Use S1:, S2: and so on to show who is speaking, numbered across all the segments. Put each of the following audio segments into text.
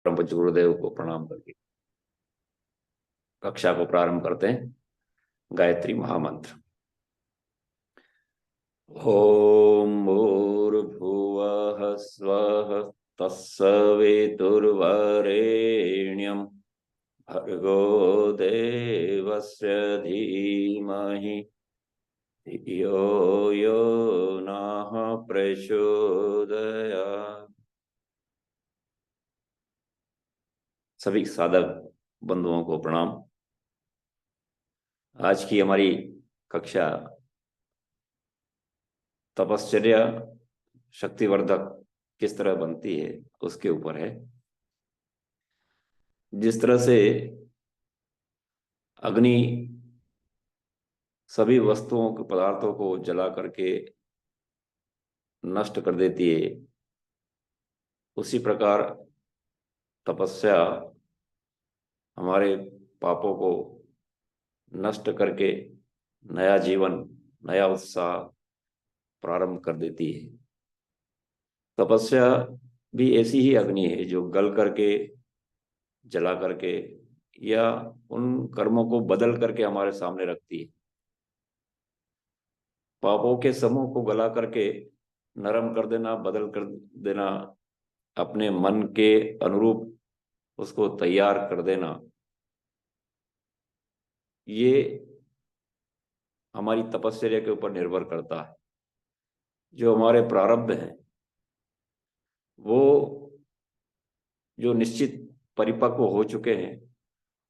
S1: परम पूज्य गुरुदेव को प्रणाम करके कक्षा को प्रारंभ करते हैं। गायत्री महामंत्र। ओम भूर्भुवः स्वः तत्सवितुर्वरेण्यं भर्गो देवस्य धीमहि धियो यो नः प्रचोदयात्। सभी साधक बंधुओं को प्रणाम। आज की हमारी कक्षा तपश्चर्या शक्तिवर्धक किस तरह बनती है उसके ऊपर है। जिस तरह से अग्नि सभी वस्तुओं के पदार्थों को जला करके नष्ट कर देती है, उसी प्रकार तपस्या हमारे पापों को नष्ट करके नया जीवन, नया उत्साह प्रारंभ कर देती है। तपस्या भी ऐसी ही अग्नि है जो गल करके, जला करके या उन कर्मों को बदल करके हमारे सामने रखती है। पापों के समूह को गला करके नरम कर देना, बदल कर देना, अपने मन के अनुरूप उसको तैयार कर देना, ये हमारी तपस्या के ऊपर निर्भर करता है। जो हमारे प्रारब्ध हैं वो जो निश्चित परिपक्व हो चुके हैं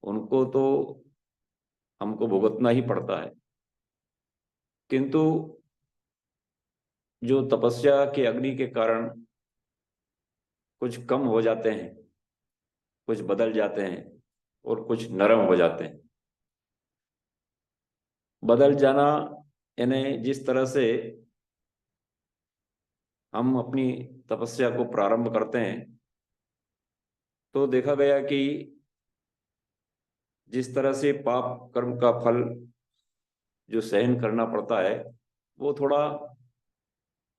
S1: उनको तो हमको भुगतना ही पड़ता है, किंतु जो तपस्या के अग्नि के कारण कुछ कम हो जाते हैं, कुछ बदल जाते हैं और कुछ नरम हो जाते हैं। बदल जाना यानी जिस तरह से हम अपनी तपस्या को प्रारंभ करते हैं तो देखा गया कि जिस तरह से पाप कर्म का फल जो सहन करना पड़ता है वो थोड़ा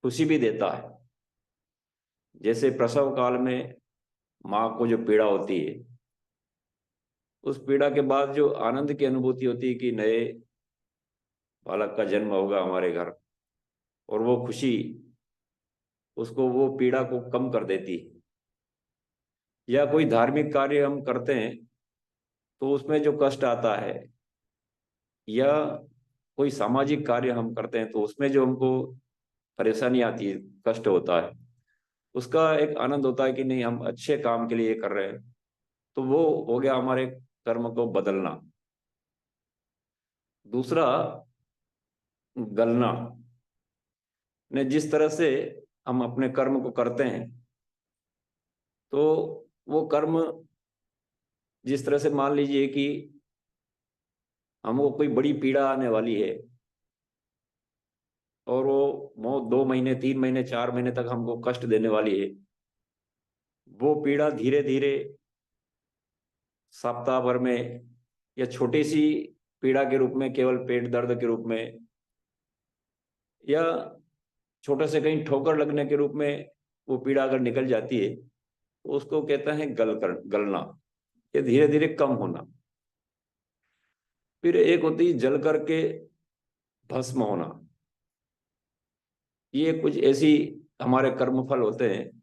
S1: खुशी भी देता है। जैसे प्रसव काल में माँ को जो पीड़ा होती है, उस पीड़ा के बाद जो आनंद की अनुभूति होती है कि नए बालक का जन्म होगा हमारे घर, और वो खुशी उसको वो पीड़ा को कम कर देती है। या कोई धार्मिक कार्य हम करते हैं तो उसमें जो कष्ट आता है, या कोई सामाजिक कार्य हम करते हैं तो उसमें जो हमको परेशानी आती है, कष्ट होता है, उसका एक आनंद होता है कि नहीं, हम अच्छे काम के लिए कर रहे हैं। तो वो हो गया हमारे कर्म को बदलना। दूसरा, गलना ने जिस तरह से हम अपने कर्म को करते हैं तो वो कर्म, जिस तरह से मान लीजिए कि हमको कोई बड़ी पीड़ा आने वाली है और वो मौत 2 महीने, 3 महीने, 4 महीने तक हमको कष्ट देने वाली है, वो पीड़ा धीरे धीरे सप्ताह भर में या छोटी सी पीड़ा के रूप में, केवल पेट दर्द के रूप में, या छोटे से कहीं ठोकर लगने के रूप में वो पीड़ा अगर निकल जाती है तो उसको कहते हैं गलना, ये धीरे धीरे कम होना। फिर एक होती है जल करके भस्म होना। ये कुछ ऐसी हमारे कर्मफल होते हैं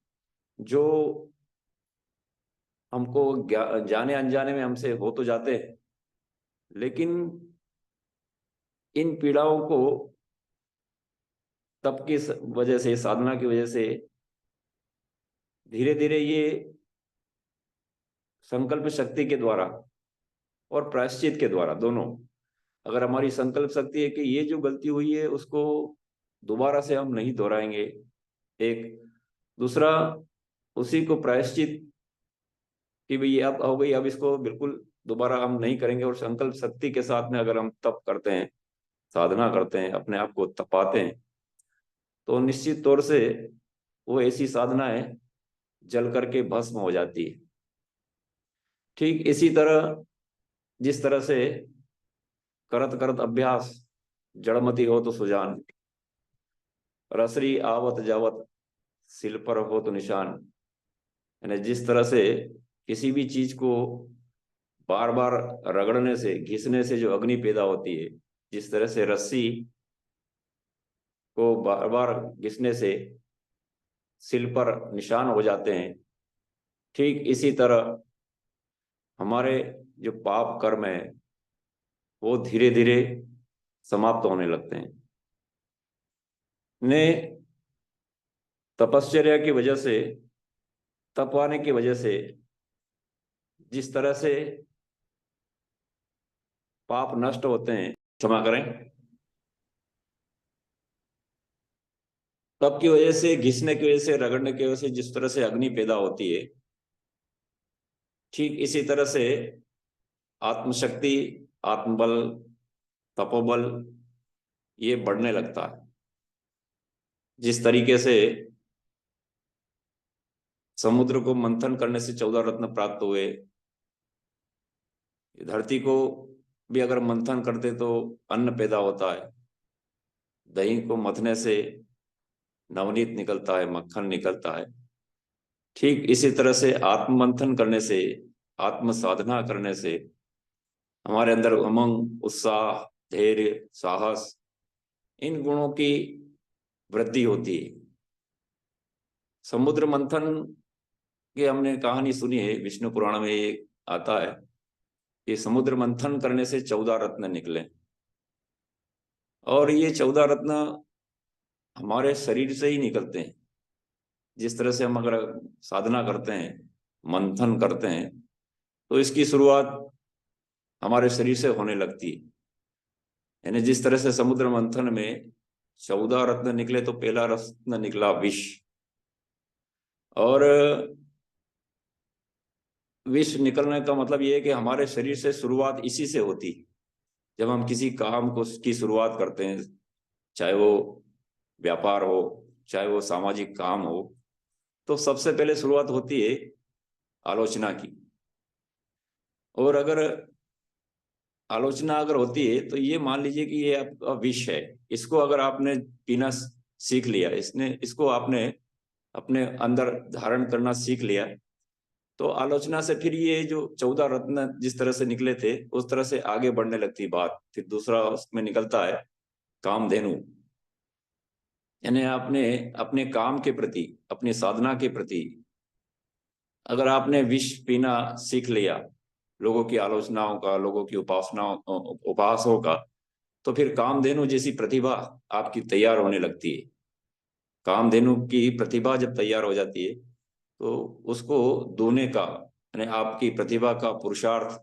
S1: जो हमको जाने अनजाने में हमसे हो तो जाते हैं, लेकिन इन पीड़ाओं को तप की वजह से, साधना की वजह से धीरे धीरे ये संकल्प शक्ति के द्वारा और प्रायश्चित के द्वारा, दोनों, अगर हमारी संकल्प शक्ति है कि ये जो गलती हुई है उसको दोबारा से हम नहीं दोहराएंगे, एक। दूसरा, उसी को प्रायश्चित कि भाई ये अब हो गई, अब इसको बिल्कुल दोबारा हम नहीं करेंगे, और संकल्प शक्ति के साथ में अगर हम तप करते हैं, साधना करते हैं, अपने आप को तपाते हैं, तो निश्चित तौर से वो ऐसी साधना है जल करके भस्म हो जाती है। ठीक इसी तरह जिस तरह से करत करत अभ्यास जड़मति हो तो सुजान, रसरी आवत जावत सिल पर हो तो निशान, यानी जिस तरह से किसी भी चीज को बार बार रगड़ने से, घिसने से जो अग्नि पैदा होती है, जिस तरह से रस्सी को बार बार घिसने से सिल पर निशान हो जाते हैं, ठीक इसी तरह हमारे जो पाप कर्म है वो धीरे धीरे समाप्त होने लगते हैं। ने तपश्चर्या की वजह से, तपवाने की वजह से जिस तरह से पाप नष्ट होते हैं, क्षमा करें, तप की वजह से, घिसने की वजह से, रगड़ने की वजह से जिस तरह से अग्नि पैदा होती है, ठीक इसी तरह से आत्मशक्ति, आत्मबल, तपोबल ये बढ़ने लगता है। जिस तरीके से समुद्र को मंथन करने से 14 रत्न प्राप्त हुए, धरती को भी अगर मंथन करते तो अन्न पैदा होता है, दही को मथने से नवनीत निकलता है, मक्खन निकलता है। ठीक इसी तरह से आत्म मंथन करने से, आत्म साधना करने से हमारे अंदर उमंग, उत्साह, धैर्य, साहस, इन गुणों की वृद्धि होती है। समुद्र मंथन की हमने कहानी सुनी है, विष्णु पुराण में ये आता है कि समुद्र मंथन करने से 14 रत्न निकले, और ये 14 रत्न हमारे शरीर से ही निकलते हैं। जिस तरह से हम अगर साधना करते हैं, मंथन करते हैं, तो इसकी शुरुआत हमारे शरीर से होने लगती है। यानी जिस तरह से समुद्र मंथन में 14 रत्न निकले, तो पहला रत्न निकला विष, और विष निकलने का मतलब ये है कि हमारे शरीर से शुरुआत इसी से होती है। जब हम किसी काम को की शुरुआत करते हैं, चाहे वो व्यापार हो, चाहे वो सामाजिक काम हो, तो सबसे पहले शुरुआत होती है आलोचना की। और अगर आलोचना अगर होती है तो ये मान लीजिए कि ये आपका विष है, इसको अगर आपने पीना सीख लिया, इसको आपने अपने अंदर धारण करना सीख लिया, तो आलोचना से फिर ये जो 14 रत्न जिस तरह से निकले थे, उस तरह से आगे बढ़ने लगती बात। फिर दूसरा उसमें निकलता है कामधेनु। यानी आपने अपने काम के प्रति, अपनी साधना के प्रति अगर आपने विष पीना सीख लिया, लोगों की आलोचनाओं का, लोगों की उपासनाओं, उपहासों का, तो फिर कामधेनु जैसी प्रतिभा आपकी तैयार होने लगती है। कामधेनु की प्रतिभा जब तैयार हो जाती है, तो उसको दोने का, यानी आपकी प्रतिभा का पुरुषार्थ,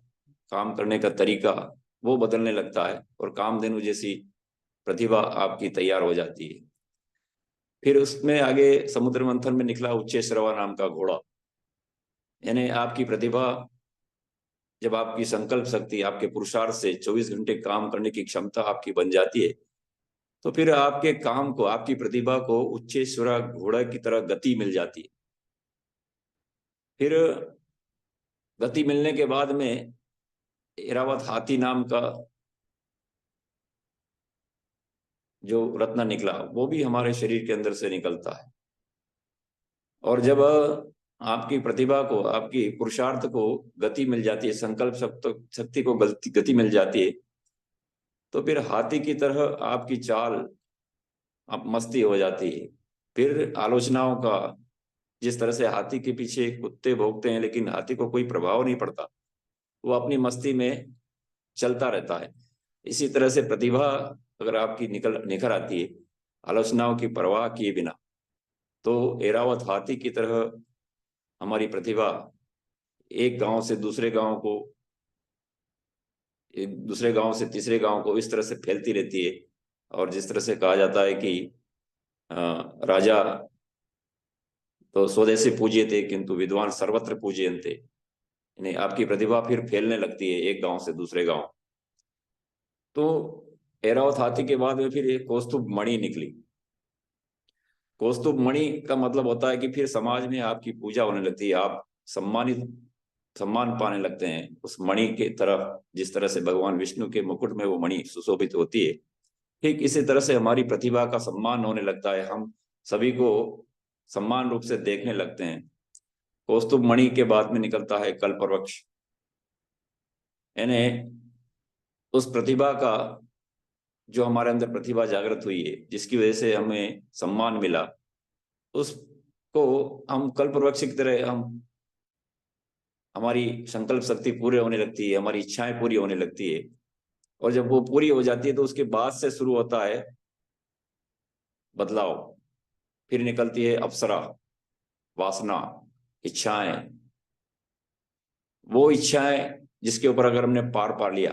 S1: काम करने का तरीका वो बदलने लगता है, और कामधेनु जैसी प्रतिभा आपकी तैयार हो जाती है। फिर उसमें आगे समुद्र मंथन में निकला उच्चैश्रवा नाम का घोड़ा। यानी आपकी प्रतिभा, जब आपकी संकल्प शक्ति, आपके पुरुषार्थ से 24 घंटे काम करने की क्षमता आपकी बन जाती है, तो फिर आपके काम को, आपकी प्रतिभा को उच्चेश्वरा घोड़ा की तरह गति मिल जाती है। फिर गति मिलने के बाद में ऐरावत हाथी नाम का जो रत्न निकला, वो भी हमारे शरीर के अंदर से निकलता है। और जब आपकी प्रतिभा को, आपकी पुरुषार्थ को गति मिल जाती है, संकल्प शक्ति को गति मिल जाती है, तो फिर हाथी की तरह आपकी चाल, आप मस्ती हो जाती है। फिर आलोचनाओं का, जिस तरह से हाथी के पीछे कुत्ते भौंकते हैं लेकिन हाथी को कोई प्रभाव नहीं पड़ता, वो अपनी मस्ती में चलता रहता है। इसी तरह से प्रतिभा अगर आपकी निखर आती है, आलोचनाओं की परवाह किए बिना, तो ऐरावत हाथी की तरह हमारी प्रतिभा एक गांव से दूसरे गांव को, एक दूसरे गांव से तीसरे गांव को इस तरह से फैलती रहती है। और जिस तरह से कहा जाता है कि राजा तो स्वदेशी पूज्यते किंतु विद्वान सर्वत्र पूज्यन्ते। यानी आपकी प्रतिभा फिर फैलने लगती है एक गांव से दूसरे गांव। तो ऐरावत हाथी के बाद में फिर एक कौस्तुभ मणि निकली। कौस्तुभ मणि का मतलब होता है कि फिर समाज में आपकी पूजा होने लगती है, आप सम्मान पाने लगते हैं उस मणि के तरफ। जिस तरह से भगवान विष्णु के मुकुट में वो मणि सुशोभित होती है, ठीक इसी तरह से हमारी प्रतिभा का सम्मान होने लगता है। हम सभी को सम्मान रूप से देखने लगते हैं। कौस्तुभ मणि के बाद में निकलता है कल्पवृक्ष। यानी उस प्रतिभा का, जो हमारे अंदर प्रतिभा जागृत हुई है, जिसकी वजह से हमें सम्मान मिला, उसको हम कल्पवृक्ष की तरह हम, हमारी संकल्प शक्ति पूरे होने लगती है, हमारी इच्छाएं पूरी होने लगती है। और जब वो पूरी हो जाती है तो उसके बाद से शुरू होता है बदलाव। फिर निकलती है अप्सरा, वासना, इच्छाएं। वो इच्छाएं जिसके ऊपर अगर हमने पार पा लिया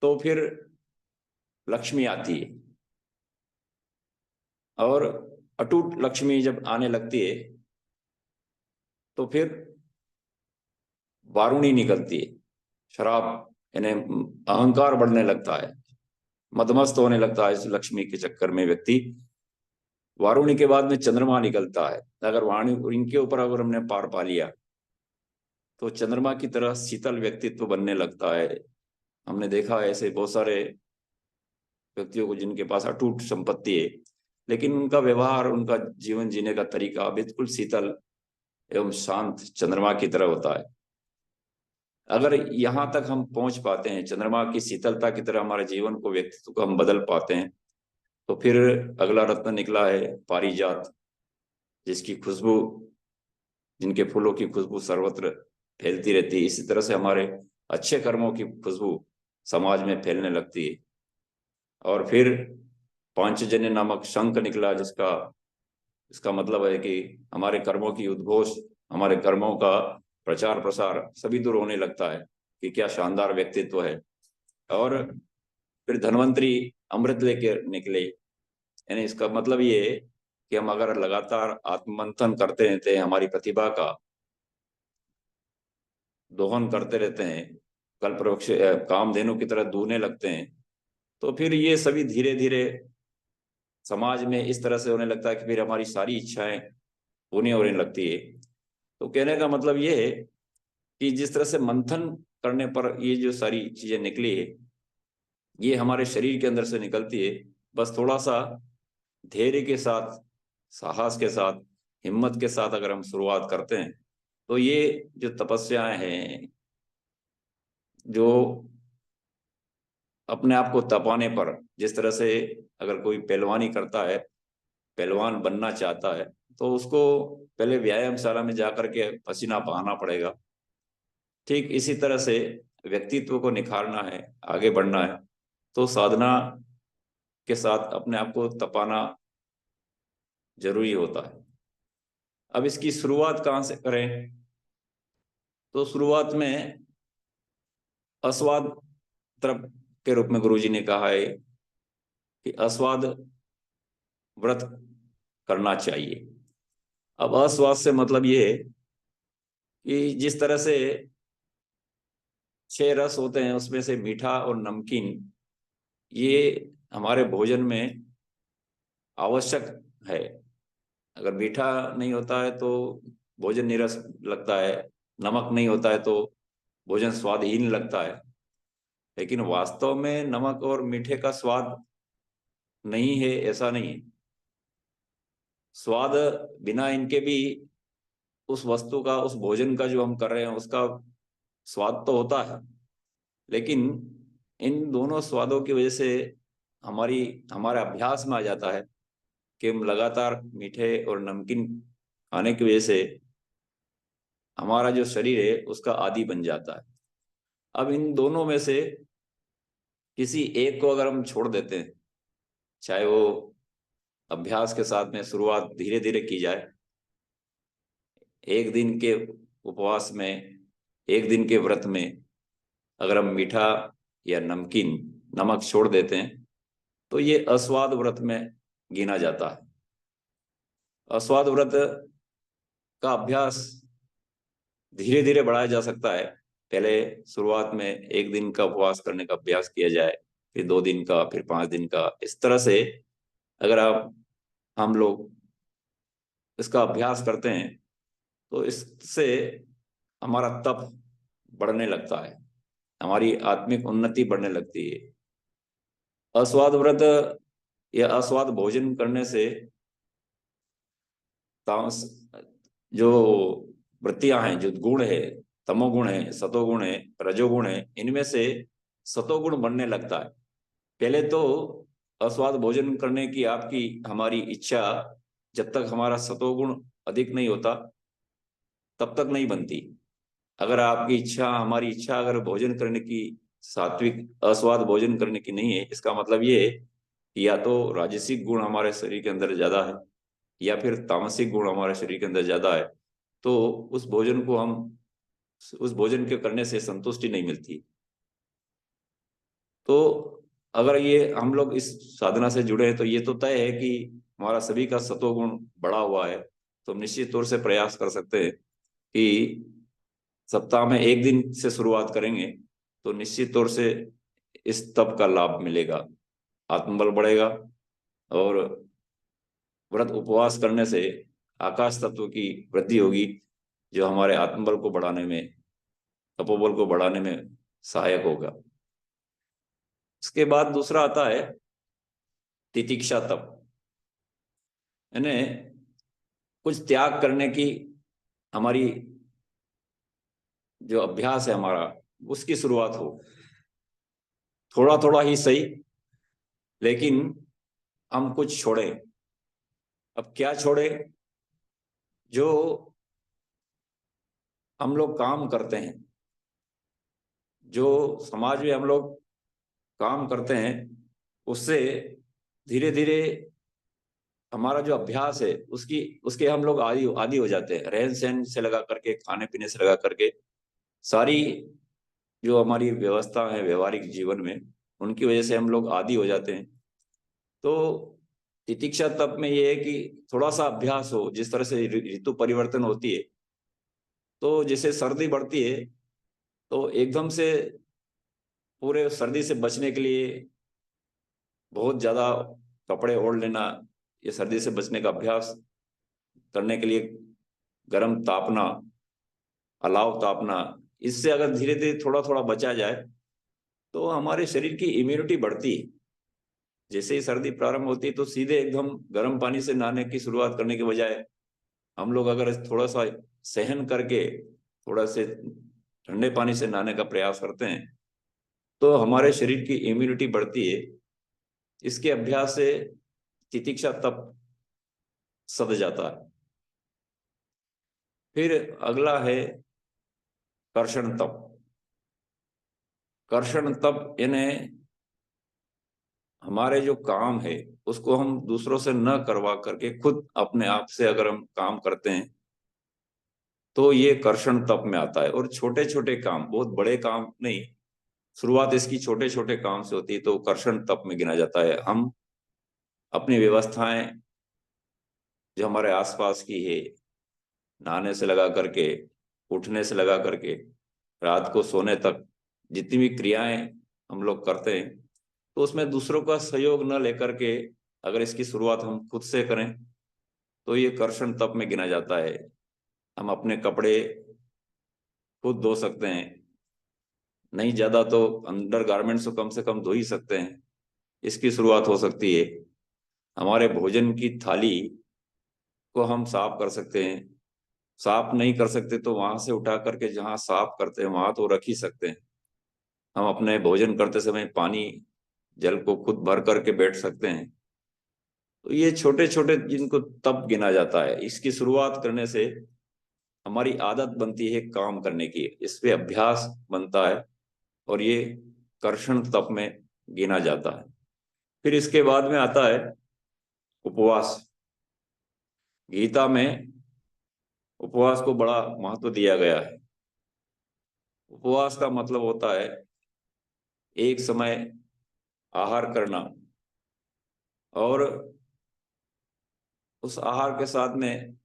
S1: तो फिर लक्ष्मी आती है। और अटूट लक्ष्मी जब आने लगती है तो फिर वारुणी निकलती है, शराब, यानी अहंकार बढ़ने लगता है, मदमस्त होने लगता है इस लक्ष्मी के चक्कर में व्यक्ति। वारुणी के बाद में चंद्रमा निकलता है। अगर वाणी इनके ऊपर अगर हमने पार पा लिया तो चंद्रमा की तरह शीतल व्यक्तित्व बनने लगता है। हमने देखा है ऐसे बहुत सारे व्यक्तियों को जिनके पास अटूट संपत्ति है, लेकिन उनका व्यवहार, उनका जीवन जीने का तरीका बिल्कुल शीतल एवं शांत चंद्रमा की तरह होता है। अगर यहाँ तक हम पहुंच पाते हैं, चंद्रमा की शीतलता की तरह हमारे जीवन को, व्यक्तित्व को हम बदल पाते हैं, तो फिर अगला रत्न निकला है पारिजात, जिसकी खुशबू, जिनके फूलों की खुशबू सर्वत्र फैलती रहती है। इसी तरह से हमारे अच्छे कर्मों की खुशबू समाज में फैलने लगती है। और फिर पांचजन्य नामक शंख निकला, जिसका इसका मतलब है कि हमारे कर्मों की उद्घोष, हमारे कर्मों का प्रचार प्रसार सभी दूर होने लगता है कि क्या शानदार व्यक्तित्व है। और फिर धन्वंतरी अमृत लेके निकले। यानी इसका मतलब ये है कि हम अगर लगातार आत्ममंथन करते रहते हैं, हमारी प्रतिभा का दोहन करते रहते हैं, कल्पवृक्ष कामधेनु की तरह दूहने लगते हैं, तो फिर ये सभी धीरे धीरे समाज में इस तरह से होने लगता है कि फिर हमारी सारी इच्छाएं पूरी होने लगती है। तो कहने का मतलब ये है कि जिस तरह से मंथन करने पर ये जो सारी चीजें निकली है, ये हमारे शरीर के अंदर से निकलती है। बस थोड़ा सा धैर्य के साथ, साहस के साथ, हिम्मत के साथ अगर हम शुरुआत करते हैं तो ये जो तपस्याएं हैं, जो अपने आप को तपाने पर, जिस तरह से अगर कोई पहलवानी करता है, पहलवान बनना चाहता है, तो उसको पहले व्यायामशाला में जाकर के पसीना बहाना पड़ेगा। ठीक इसी तरह से व्यक्तित्व को निखारना है, आगे बढ़ना है, तो साधना के साथ अपने आप को तपाना जरूरी होता है। अब इसकी शुरुआत कहाँ से करें? तो शुरुआत में अस्वाद तरफ के रूप में गुरुजी ने कहा है कि अस्वाद व्रत करना चाहिए। अब अस्वाद से मतलब ये है कि जिस तरह से 6 रस होते हैं, उसमें से मीठा और नमकीन, ये हमारे भोजन में आवश्यक है। अगर मीठा नहीं होता है तो भोजन नीरस लगता है, नमक नहीं होता है तो भोजन स्वादहीन लगता है। लेकिन वास्तव में नमक और मीठे का स्वाद नहीं है, ऐसा नहीं है। स्वाद बिना इनके भी उस वस्तु का, उस भोजन का जो हम कर रहे हैं उसका स्वाद तो होता है, लेकिन इन दोनों स्वादों की वजह से हमारी हमारे अभ्यास में आ जाता है कि हम लगातार मीठे और नमकीन खाने की वजह से हमारा जो शरीर है उसका आदी बन जाता है। अब इन दोनों में से किसी एक को अगर हम छोड़ देते हैं, चाहे वो अभ्यास के साथ में शुरुआत धीरे धीरे की जाए, एक दिन के उपवास में, एक दिन के व्रत में अगर हम मीठा या नमकीन, नमक छोड़ देते हैं, तो ये अस्वाद व्रत में गिना जाता है। अस्वाद व्रत का अभ्यास धीरे धीरे बढ़ाया जा सकता है। पहले शुरुआत में एक दिन का उपवास करने का अभ्यास किया जाए, फिर 2 दिन का, फिर 5 दिन का। इस तरह से अगर हम लोग इसका अभ्यास करते हैं तो इससे हमारा तप बढ़ने लगता है, हमारी आत्मिक उन्नति बढ़ने लगती है। अस्वाद व्रत या अस्वाद भोजन करने से तामस, जो वृत्तियां हैं, जो गुण है, तमोगुण है, सतोगुण है, रजोगुण है, इनमें से सतोगुण बनने लगता है। पहले तो अस्वाद भोजन करने की आपकी हमारी इच्छा, जब तक हमारा सतोगुण अधिक नहीं होता तब तक नहीं बनती। अगर आपकी इच्छा, हमारी इच्छा अगर भोजन करने की, सात्विक अस्वाद भोजन करने की नहीं है, इसका मतलब ये है कि या तो राजसिक गुण हमारे शरीर के अंदर ज्यादा है या फिर तामसिक गुण हमारे शरीर के अंदर ज्यादा है। तो उस भोजन को हम, उस भोजन के करने से संतुष्टि नहीं मिलती। तो अगर ये हम लोग इस साधना से जुड़े हैं तो ये तो तय है कि हमारा सभी का सतोगुण बढ़ा हुआ है। तो हम निश्चित तौर से प्रयास कर सकते हैं कि सप्ताह में एक दिन से शुरुआत करेंगे तो निश्चित तौर से इस तप का लाभ मिलेगा, आत्मबल बढ़ेगा। और व्रत उपवास करने से आकाश तत्व की वृद्धि होगी, जो हमारे आत्मबल को बढ़ाने में, तपोबल को बढ़ाने में सहायक होगा। इसके बाद दूसरा आता है तितिक्षा तप, यानी कुछ त्याग करने की हमारी जो अभ्यास है हमारा, उसकी शुरुआत हो। थोड़ा थोड़ा ही सही, लेकिन हम कुछ छोड़ें। अब क्या छोड़ें? जो हम लोग काम करते हैं, जो समाज में हम लोग काम करते हैं, उससे धीरे धीरे हमारा जो अभ्यास है उसकी उसके हम लोग आदी आदी हो जाते हैं। रहन सहन से लगा करके, खाने पीने से लगा करके, सारी जो हमारी व्यवस्था है व्यवहारिक जीवन में, उनकी वजह से हम लोग आदी हो जाते हैं। तो तितिक्षा तप में ये है कि थोड़ा सा अभ्यास हो। जिस तरह से ऋतु परिवर्तन होती है, तो जैसे सर्दी बढ़ती है तो एकदम से पूरे सर्दी से बचने के लिए बहुत ज्यादा कपड़े ओढ़ लेना, ये सर्दी से बचने का अभ्यास करने के लिए गर्म तापना, अलाव तापना, इससे अगर धीरे धीरे थोड़ा थोड़ा बचा जाए तो हमारे शरीर की इम्यूनिटी बढ़ती है। जैसे ही सर्दी प्रारंभ होती है तो सीधे एकदम गर्म पानी से नहाने की शुरुआत करने के बजाय हम लोग अगर थोड़ा सा सहन करके थोड़ा से ठंडे पानी से नहाने का प्रयास करते हैं तो हमारे शरीर की इम्यूनिटी बढ़ती है। इसके अभ्यास से तितिक्षा तप सध जाता है। फिर अगला है कर्षण तप। कर्षण तप यानी हमारे जो काम है उसको हम दूसरों से न करवा करके खुद अपने आप से अगर हम काम करते हैं तो ये कर्षण तप में आता है। और छोटे छोटे काम, बहुत बड़े काम नहीं, शुरुआत इसकी छोटे छोटे काम से होती है, तो कर्षण तप में गिना जाता है। हम अपनी व्यवस्थाएं जो हमारे आसपास की है, नहाने से लगा करके, उठने से लगा करके, रात को सोने तक जितनी भी क्रियाएं हम लोग करते हैं, तो उसमें दूसरों का सहयोग न लेकर के अगर इसकी शुरुआत हम खुद से करें तो ये कर्षण तप में गिना जाता है। हम अपने कपड़े खुद धो सकते हैं, नहीं ज्यादा तो अंडर गारमेंट्स को कम से कम धो ही सकते हैं, इसकी शुरुआत हो सकती है। हमारे भोजन की थाली को हम साफ कर सकते हैं। साफ नहीं कर सकते तो वहां से उठा करके जहाँ साफ करते हैं वहां तो रख ही सकते हैं। हम अपने भोजन करते समय पानी, जल को खुद भर करके बैठ सकते हैं। तो ये छोटे छोटे जिनको तप गिना जाता है, इसकी शुरुआत करने से हमारी आदत बनती है काम करने की, इस पे अभ्यास बनता है और ये कर्षण तप में गिना जाता है। फिर इसके बाद में आता है उपवास। गीता में उपवास को बड़ा महत्व दिया गया है। उपवास का मतलब होता है एक समय आहार करना और उस आहार के साथ में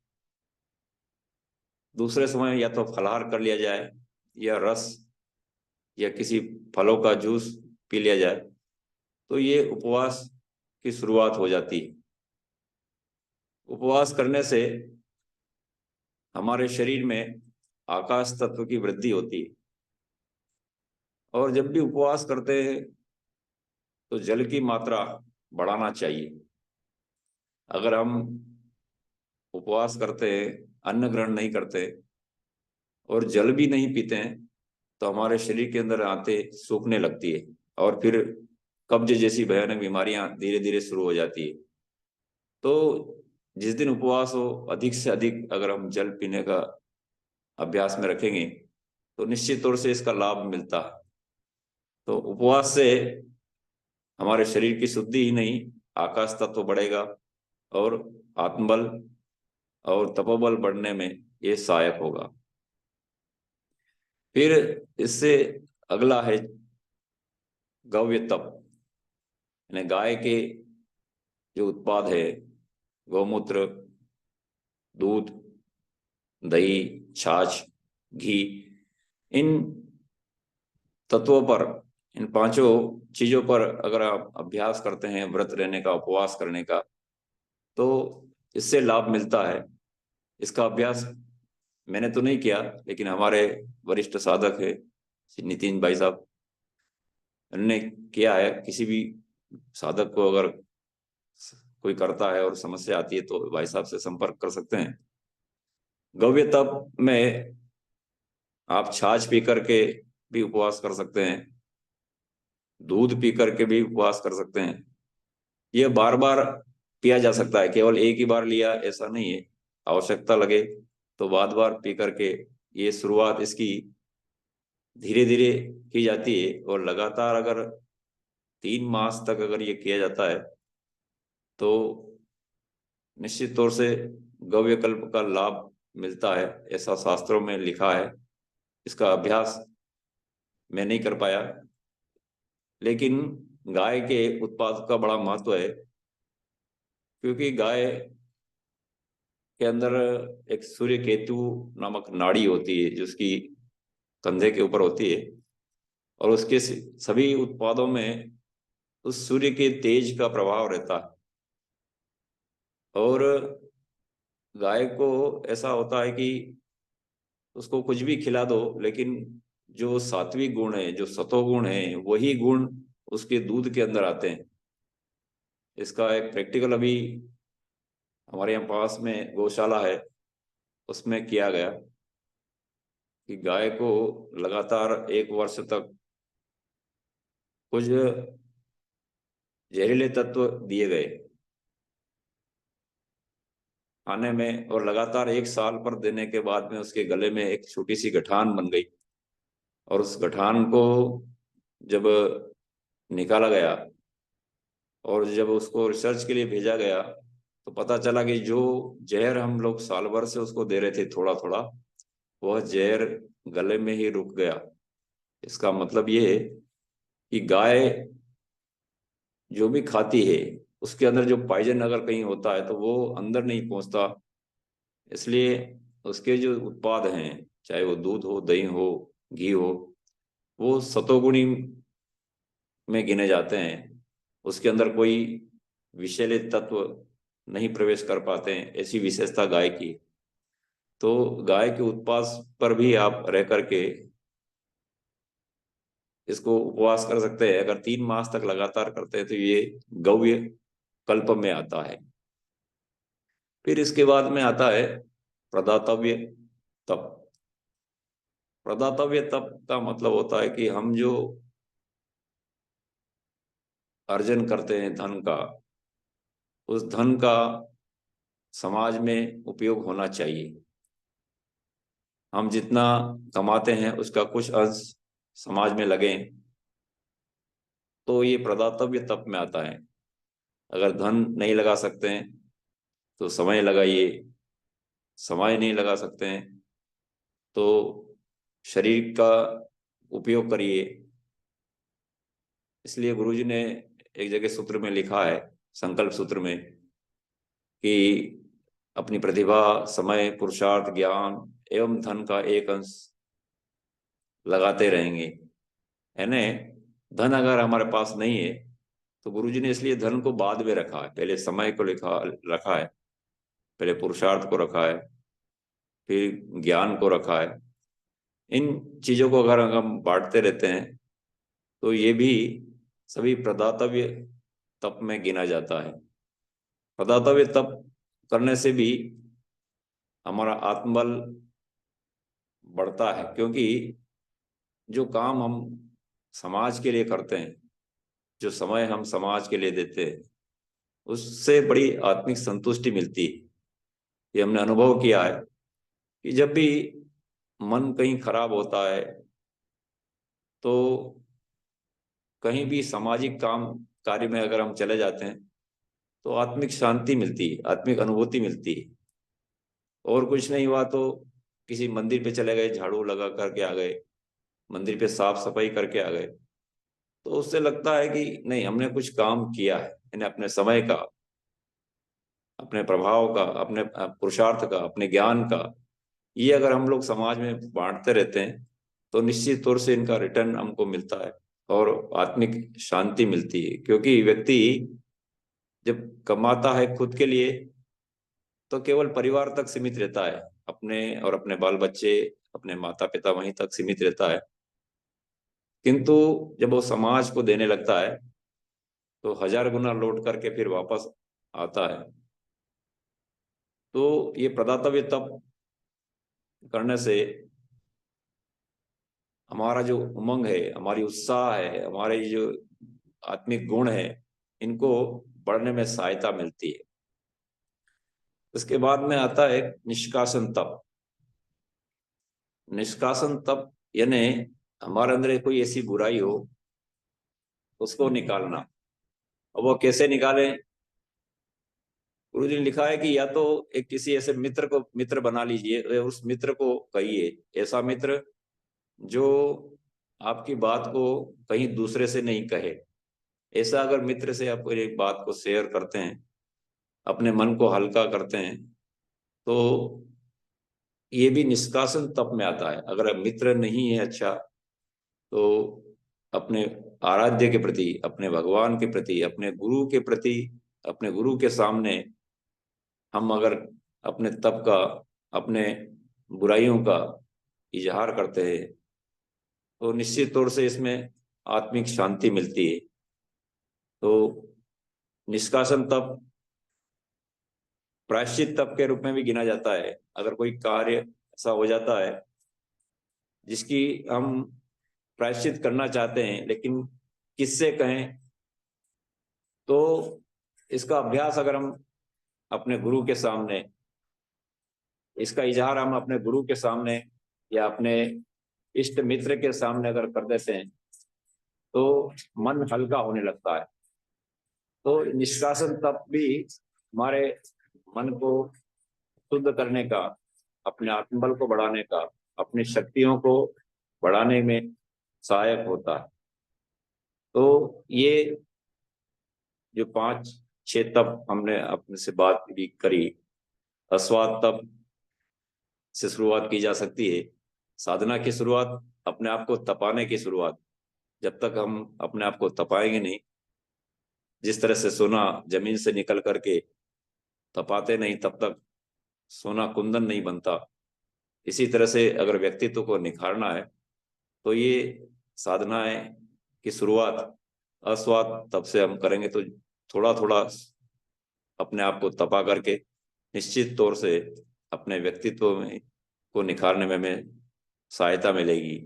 S1: दूसरे समय या तो फलाहार कर लिया जाए या रस या किसी फलों का जूस पी लिया जाए, तो ये उपवास की शुरुआत हो जाती है। उपवास करने से हमारे शरीर में आकाश तत्व की वृद्धि होती है। और जब भी उपवास करते हैं तो जल की मात्रा बढ़ाना चाहिए। अगर हम उपवास करते हैं अन्न ग्रहण नहीं करते और जल भी नहीं पीते हैं तो हमारे शरीर के अंदर आते सूखने लगती है और फिर कब्ज जैसी भयानक बीमारियां धीरे धीरे शुरू हो जाती है। तो जिस दिन उपवास हो, अधिक से अधिक अगर हम जल पीने का अभ्यास में रखेंगे तो निश्चित तौर से इसका लाभ मिलता है। तो उपवास से हमारे शरीर की शुद्धि ही नहीं, आकाश तत्व बढ़ेगा और आत्मबल और तपोबल बढ़ने में ये सहायक होगा। फिर इससे अगला है गव्य तप, यानी गाय के जो उत्पाद है, गौमूत्र, दूध, दही, छाछ, घी, इन तत्वों पर, इन पांचों चीजों पर अगर आप अभ्यास करते हैं व्रत रहने का, उपवास करने का, तो इससे लाभ मिलता है। इसका अभ्यास मैंने तो नहीं किया, लेकिन हमारे वरिष्ठ साधक है श्री नितिन भाई साहब, उन्होंने किया है। किसी भी साधक को अगर कोई करता है और समस्या आती है तो भाई साहब से संपर्क कर सकते हैं। गव्य तप में आप छाछ पी करके भी उपवास कर सकते हैं, दूध पी करके भी उपवास कर सकते हैं। ये बार बार पिया जा सकता है, केवल एक ही बार लिया ऐसा नहीं है। आवश्यकता लगे तो बार बार पी करके, ये शुरुआत इसकी धीरे धीरे की जाती है और लगातार अगर 3 मास तक अगर ये किया जाता है तो निश्चित तौर से गव्य कल्प का लाभ मिलता है, ऐसा शास्त्रों में लिखा है। इसका अभ्यास मैं नहीं कर पाया, लेकिन गाय के उत्पाद का बड़ा महत्व है, क्योंकि गाय के अंदर एक सूर्य केतु नामक नाड़ी होती है जो उसकी कंधे के ऊपर होती है, और उसके सभी उत्पादों में उस सूर्य के तेज का प्रभाव रहता है। और गाय को ऐसा होता है कि उसको कुछ भी खिला दो, लेकिन जो सात्विक गुण है, जो सतोगुण है, वही गुण उसके दूध के अंदर आते हैं। इसका एक प्रैक्टिकल अभी हमारे यहाँ पास में गौशाला है, उसमें किया गया कि गाय को लगातार 1 वर्ष तक कुछ जहरीले तत्व दिए गए खाने में, और लगातार 1 साल पर देने के बाद में उसके गले में एक छोटी सी गठान बन गई। और उस गठान को जब निकाला गया और जब उसको रिसर्च के लिए भेजा गया तो पता चला कि जो जहर हम लोग साल भर से उसको दे रहे थे थोड़ा थोड़ा, वह जहर गले में ही रुक गया। इसका मतलब ये है कि गाय जो भी खाती है उसके अंदर जो पॉइजन अगर कहीं होता है तो वो अंदर नहीं पहुंचता। इसलिए उसके जो उत्पाद हैं, चाहे वो दूध हो, दही हो, घी हो, वो सतोगुणी में गिने जाते हैं। उसके अंदर कोई विषैले तत्व नहीं प्रवेश कर पाते हैं, ऐसी विशेषता गाय की। तो गाय के उत्पाद पर भी आप रह करके इसको उपवास कर सकते हैं। अगर 3 मास तक लगातार करते हैं तो ये गव्य कल्प में आता है। फिर इसके बाद में आता है प्रदातव्य तप। प्रदातव्य तप का मतलब होता है कि हम जो अर्जन करते हैं धन का, उस धन का समाज में उपयोग होना चाहिए। हम जितना कमाते हैं उसका कुछ अंश समाज में लगे, तो ये प्रदातव्य तप में आता है। अगर धन नहीं लगा सकते हैं तो समय लगाइए, समय नहीं लगा सकते हैं तो शरीर का उपयोग करिए। इसलिए गुरुजी ने एक जगह सूत्र में लिखा है, संकल्प सूत्र में, कि अपनी प्रतिभा, समय, पुरुषार्थ, ज्ञान एवं धन का एक अंश लगाते रहेंगे। यानी धन अगर हमारे पास नहीं है तो गुरुजी ने इसलिए धन को बाद में रखा है, पहले समय को रखा है, पहले पुरुषार्थ को रखा है, फिर ज्ञान को रखा है। इन चीजों को अगर हम बांटते रहते हैं तो ये भी सभी प्रदातव्य तप में गिना जाता है। प्रदातव्य तप करने से भी हमारा आत्मबल बढ़ता है, क्योंकि जो काम हम समाज के लिए करते हैं, जो समय हम समाज के लिए देते हैं, उससे बड़ी आत्मिक संतुष्टि मिलती है। ये हमने अनुभव किया है कि जब भी मन कहीं खराब होता है तो कहीं भी सामाजिक काम कार्य में अगर हम चले जाते हैं तो आत्मिक शांति मिलती है, आत्मिक अनुभूति मिलती है। और कुछ नहीं हुआ तो किसी मंदिर पे चले गए, झाड़ू लगा करके आ गए, मंदिर पे साफ सफाई करके आ गए, तो उससे लगता है कि नहीं, हमने कुछ काम किया है, यानी अपने समय का, अपने प्रभाव का, अपने पुरुषार्थ का, अपने ज्ञान का, ये अगर हम लोग समाज में बांटते रहते हैं तो निश्चित तौर से इनका रिटर्न हमको मिलता है और आत्मिक शांति मिलती है। क्योंकि व्यक्ति जब कमाता है खुद के लिए तो केवल परिवार तक सीमित रहता है, अपने और अपने बाल बच्चे, अपने माता पिता वहीं तक सीमित रहता है। किंतु जब वो समाज को देने लगता है तो हजार गुना लौट करके फिर वापस आता है। तो ये प्रदातव्य तप करने से हमारा जो उमंग है, हमारी उत्साह है, हमारे जो आत्मिक गुण है, इनको बढ़ने में सहायता मिलती है। उसके बाद में आता है निष्कासन तप। निष्कासन तप यानी हमारे अंदर कोई ऐसी बुराई हो, उसको निकालना। अब वो कैसे निकालें? गुरु जी ने लिखा है कि या तो एक किसी ऐसे मित्र को मित्र बना लीजिए, उस मित्र को कहिए, ऐसा मित्र जो आपकी बात को कहीं दूसरे से नहीं कहे। ऐसा अगर मित्र से आप एक बात को शेयर करते हैं, अपने मन को हल्का करते हैं, तो ये भी निष्कासन तप में आता है। अगर मित्र नहीं है अच्छा, तो अपने आराध्य के प्रति, अपने भगवान के प्रति, अपने गुरु के प्रति, अपने गुरु के सामने हम अगर अपने तप का, अपने बुराइयों का इजहार करते हैं तो निश्चित तौर से इसमें आत्मिक शांति मिलती है। तो निष्कासन तप प्रायश्चित तप के रूप में भी गिना जाता है। अगर कोई कार्य ऐसा हो जाता है जिसकी हम प्रायश्चित करना चाहते हैं लेकिन किससे कहें, तो इसका अभ्यास अगर हम अपने गुरु के सामने, इसका इजहार हम अपने गुरु के सामने या अपने इष्ट मित्र के सामने अगर कर देते हैं तो मन हल्का होने लगता है। तो निष्कासन तप भी हमारे मन को शुद्ध करने का, अपने आत्मबल को बढ़ाने का, अपनी शक्तियों को बढ़ाने में सहायक होता है। तो ये जो 5-6 तप हमने अपने से बात भी करी, अस्वाद तप से शुरुआत की जा सकती है। साधना की शुरुआत अपने आप को तपाने की शुरुआत। जब तक हम अपने आप को तपाएंगे नहीं, जिस तरह से सोना जमीन से निकल करके तपाते नहीं तब तक सोना कुंदन नहीं बनता, इसी तरह से अगर व्यक्तित्व को निखारना है तो ये साधनाएं की शुरुआत अस्वाद तप से हम करेंगे तो थोड़ा थोड़ा अपने आप को तपा करके निश्चित तौर से अपने व्यक्तित्व में को निखारने में हमें सहायता मिलेगी।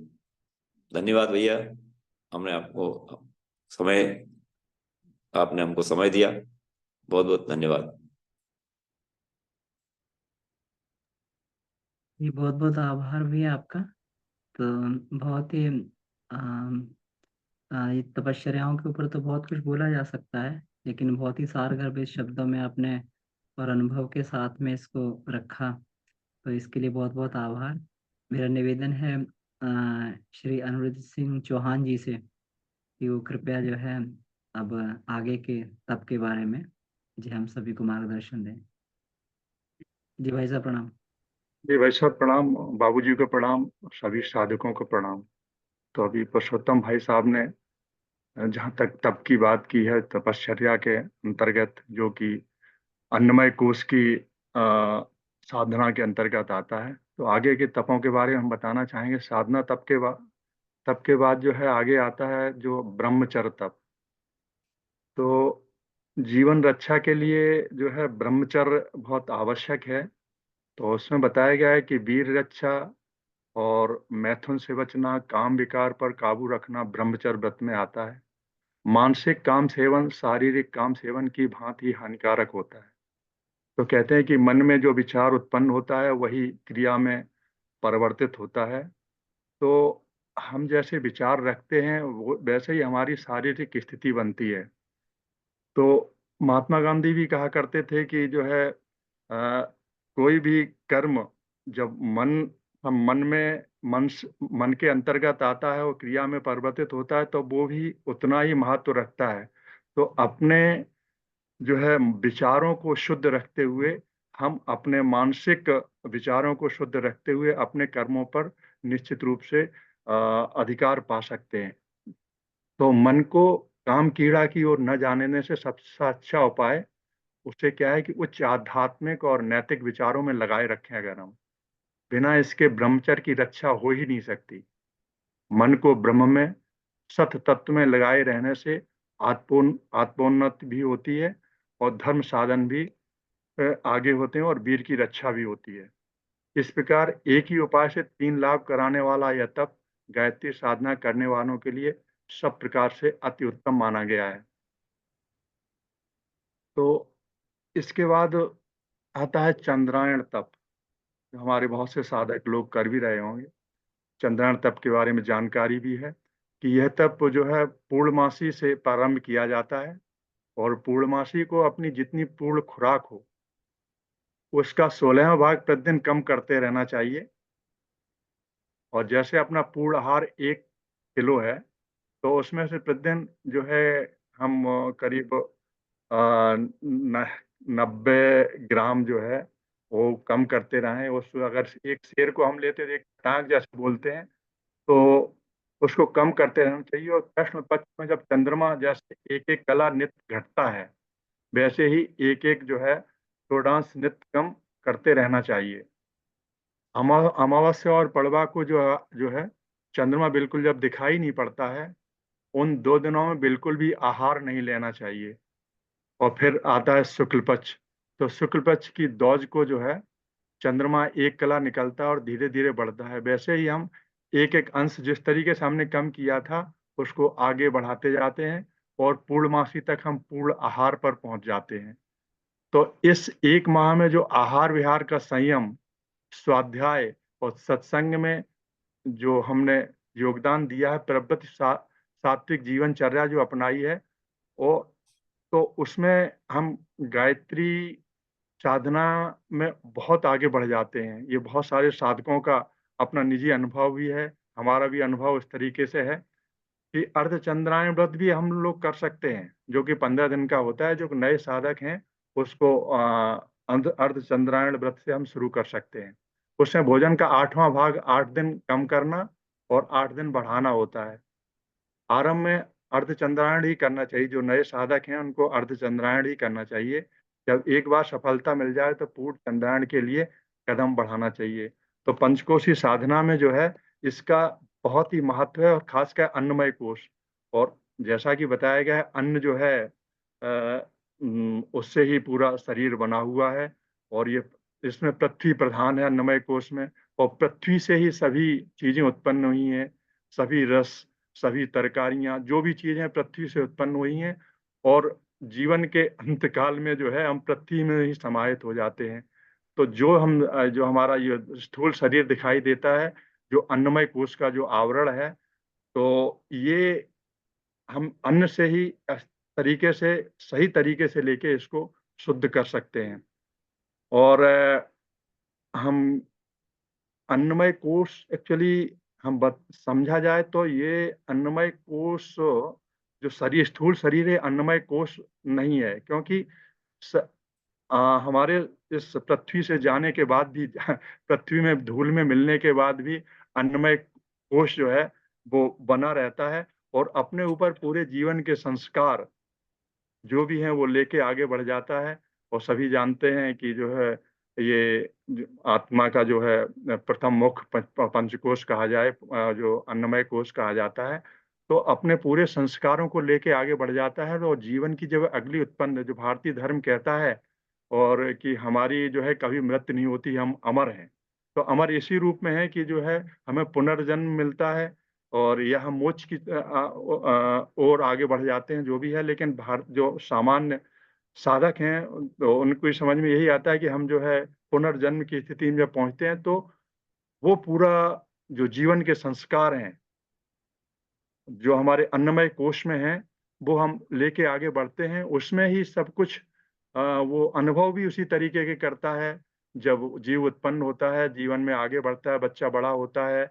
S1: धन्यवाद भैया, हमने आपको समय आपने हमको समय दिया, बहुत बहुत धन्यवाद।
S2: ये बहुत बहुत आभार भी है आपका। तो बहुत ही अम, ये तपश्चर्याओं के ऊपर तो बहुत कुछ बोला जा सकता है, लेकिन बहुत ही सारगर्भित शब्दों में आपने और अनुभव के साथ में इसको रखा, तो इसके लिए बहुत बहुत आभार। मेरा निवेदन है श्री अनिरुद्ध सिंह चौहान जी से कि वो कृपया जो है अब आगे के तप के बारे में जी हम सभी को मार्गदर्शन दें। जी भाई साहब प्रणाम।
S3: जी भाई साहब प्रणाम, बाबूजी को प्रणाम, सभी साधकों को प्रणाम। तो अभी पुरुषोत्तम भाई साहब ने जहाँ तक तप की बात की है, तपश्चर्या के अंतर्गत, जो कि अन्नमय कोश की साधना के अंतर्गत आता है, तो आगे के तपों के बारे में हम बताना चाहेंगे। साधना तप के बाद जो है आगे आता है जो ब्रह्मचर्य तप। तो जीवन रक्षा के लिए जो है ब्रह्मचर्य बहुत आवश्यक है। तो उसमें बताया गया है कि वीर रक्षा और मैथुन से बचना, काम विकार पर काबू रखना ब्रह्मचर्य व्रत में आता है। मानसिक काम सेवन शारीरिक काम सेवन की भांति हानिकारक होता है। तो कहते हैं कि मन में जो विचार उत्पन्न होता है वही क्रिया में परिवर्तित होता है। तो हम जैसे विचार रखते हैं वो वैसे ही हमारी शारीरिक स्थिति बनती है। तो महात्मा गांधी भी कहा करते थे कि जो है कोई भी कर्म जब हम मन में मन के अंतर्गत आता है और क्रिया में परिवर्तित होता है तो वो भी उतना ही महत्व रखता है। तो अपने जो है विचारों को शुद्ध रखते हुए हम अपने मानसिक विचारों को शुद्ध रखते हुए अपने कर्मों पर निश्चित रूप से अधिकार पा सकते हैं। तो मन को काम कीड़ा की ओर न जाने से सबसे अच्छा उपाय उससे क्या है कि उच्च आध्यात्मिक और नैतिक विचारों में लगाए रखें अगर हम। बिना इसके ब्रह्मचर्य की रक्षा हो ही नहीं सकती। मन को ब्रह्म में सत तत्व में लगाए रहने से आत्मोन्नति भी होती है और धर्म साधन भी आगे होते हैं और वीर की रक्षा भी होती है। इस प्रकार एक ही उपाय से 3 लाभ कराने वाला यह तप गायत्री साधना करने वालों के लिए सब प्रकार से अति उत्तम माना गया है। तो इसके बाद आता है चंद्रायण तप, जो हमारे बहुत से साधक लोग कर भी रहे होंगे। चंद्रायण तप के बारे में जानकारी भी है कि यह तप जो है पूर्णमासी से प्रारंभ किया जाता है और पूर्णमासी को अपनी जितनी पूर्ण खुराक हो उसका 16वां भाग प्रतिदिन कम करते रहना चाहिए। और जैसे अपना पूर्ण आहार 1 किलो है, तो उसमें से प्रतिदिन जो है हम करीब 90 ग्राम जो है वो कम करते रहें। उस अगर एक शेर को हम लेते हैं, एक टाँग जैसे बोलते हैं, तो उसको कम करते रहना चाहिए। और कृष्ण पक्ष में जब चंद्रमा जैसे एक-एक कला नित्य घटता है, वैसे ही एक-एक जो है सूर्यास्त नित्य कम करते रहना चाहिए। अमावस्या और पड़वा को जो है चंद्रमा बिल्कुल जब दिखाई नहीं पड़ता है, उन 2 दिनों में बिल्कुल भी आहार नहीं लेना चाहिए। और फिर आता है शुक्ल पक्ष। तो शुक्ल पक्ष की दौज को जो है चंद्रमा एक कला निकलता है और धीरे-धीरे बढ़ता है। वैसे ही हम एक-एक अंश जिस तरीके से हमने कम किया था, उसको आगे बढ़ाते जाते हैं और पूर्णमासी तक हम पूर्ण आहार पर पहुँच जाते हैं। तो इस 1 माह में जो आहार-विहार का संयम, स्वाध्याय और सत्संग में जो हमने योगदान दिया है, प्रवृत्ति सात्विक जीवनचर्या जो अपनाई है, वो तो उसमें हम गायत्री साधना में बहुत आगे बढ़ जाते हैं। ये बहुत सारे साधकों का अपना निजी अनुभव भी है, हमारा भी अनुभव इस तरीके से है कि अर्धचंद्रायण व्रत भी हम लोग कर सकते हैं, जो कि 15 दिन का होता है। जो नए साधक हैं, उसको अर्धचंद्रायण व्रत से हम शुरू कर सकते हैं। उसमें भोजन का 8वां भाग 8 दिन कम करना और 8 दिन बढ़ाना होता है। आरंभ में अर्धचंद्रायण ही करना चाहिए। जो नए साधक हैं, उनको अर्धचंद्रायण ही करना चाहिए। जब एक बार सफलता मिल जाए, तो पूर्ण चंद्रायण के लिए कदम बढ़ाना चाहिए। तो पंचकोशी साधना में जो है, इसका बहुत ही महत्व है और खासकर अन्नमय कोश। और जैसा कि बताया गया है, अन्न जो है उससे ही पूरा शरीर बना हुआ है और ये इसमें पृथ्वी प्रधान है अन्नमय कोश में। और पृथ्वी से ही सभी चीज़ें उत्पन्न हुई हैं, सभी रस, सभी तरकारियाँ, जो भी चीज़ें पृथ्वी से उत्पन्न हुई हैं। और जीवन के अंत काल में जो है हम पृथ्वी में ही समाहित हो जाते हैं। तो जो हमारा ये स्थूल शरीर दिखाई देता है, जो अन्नमय कोश का जो आवरण है, तो ये हम अन्न से ही तरीके से सही तरीके से लेके इसको शुद्ध कर सकते हैं। और हम अन्नमय कोश एक्चुअली हम बत समझा जाए तो ये अन्नमय कोश जो शरीर स्थूल शरीर है, अन्नमय कोश नहीं है। क्योंकि स हमारे इस पृथ्वी से जाने के बाद भी पृथ्वी में धूल में मिलने के बाद भी अन्नमय कोश जो है वो बना रहता है और अपने ऊपर पूरे जीवन के संस्कार जो भी हैं वो लेके आगे बढ़ जाता है। और सभी जानते हैं कि जो है ये आत्मा का जो है प्रथम मुख पंचकोश कहा जाए, जो अन्नमय कोश कहा जाता है। तो अपने पूरे संस्कारों को लेके आगे बढ़ जाता है और जीवन की जब अगली उत्पन्न जो भारतीय धर्म कहता है और कि हमारी जो है कभी मृत्यु नहीं होती, हम अमर हैं। तो अमर इसी रूप में है कि जो है हमें पुनर्जन्म मिलता है और यह हम मोक्ष की ओर आगे बढ़ जाते हैं, जो भी है। लेकिन भारत जो सामान्य साधक हैं तो उनको इस समझ में यही आता है कि हम जो है पुनर्जन्म की स्थिति में जब पहुंचते हैं तो वो पूरा जो जीवन के संस्कार हैं जो हमारे अन्नमय कोश में हैं वो हम लेके आगे बढ़ते हैं। उसमें ही सब कुछ वो अनुभव भी उसी तरीके के करता है। जब जीव उत्पन्न होता है, जीवन में आगे बढ़ता है, बच्चा बड़ा होता है,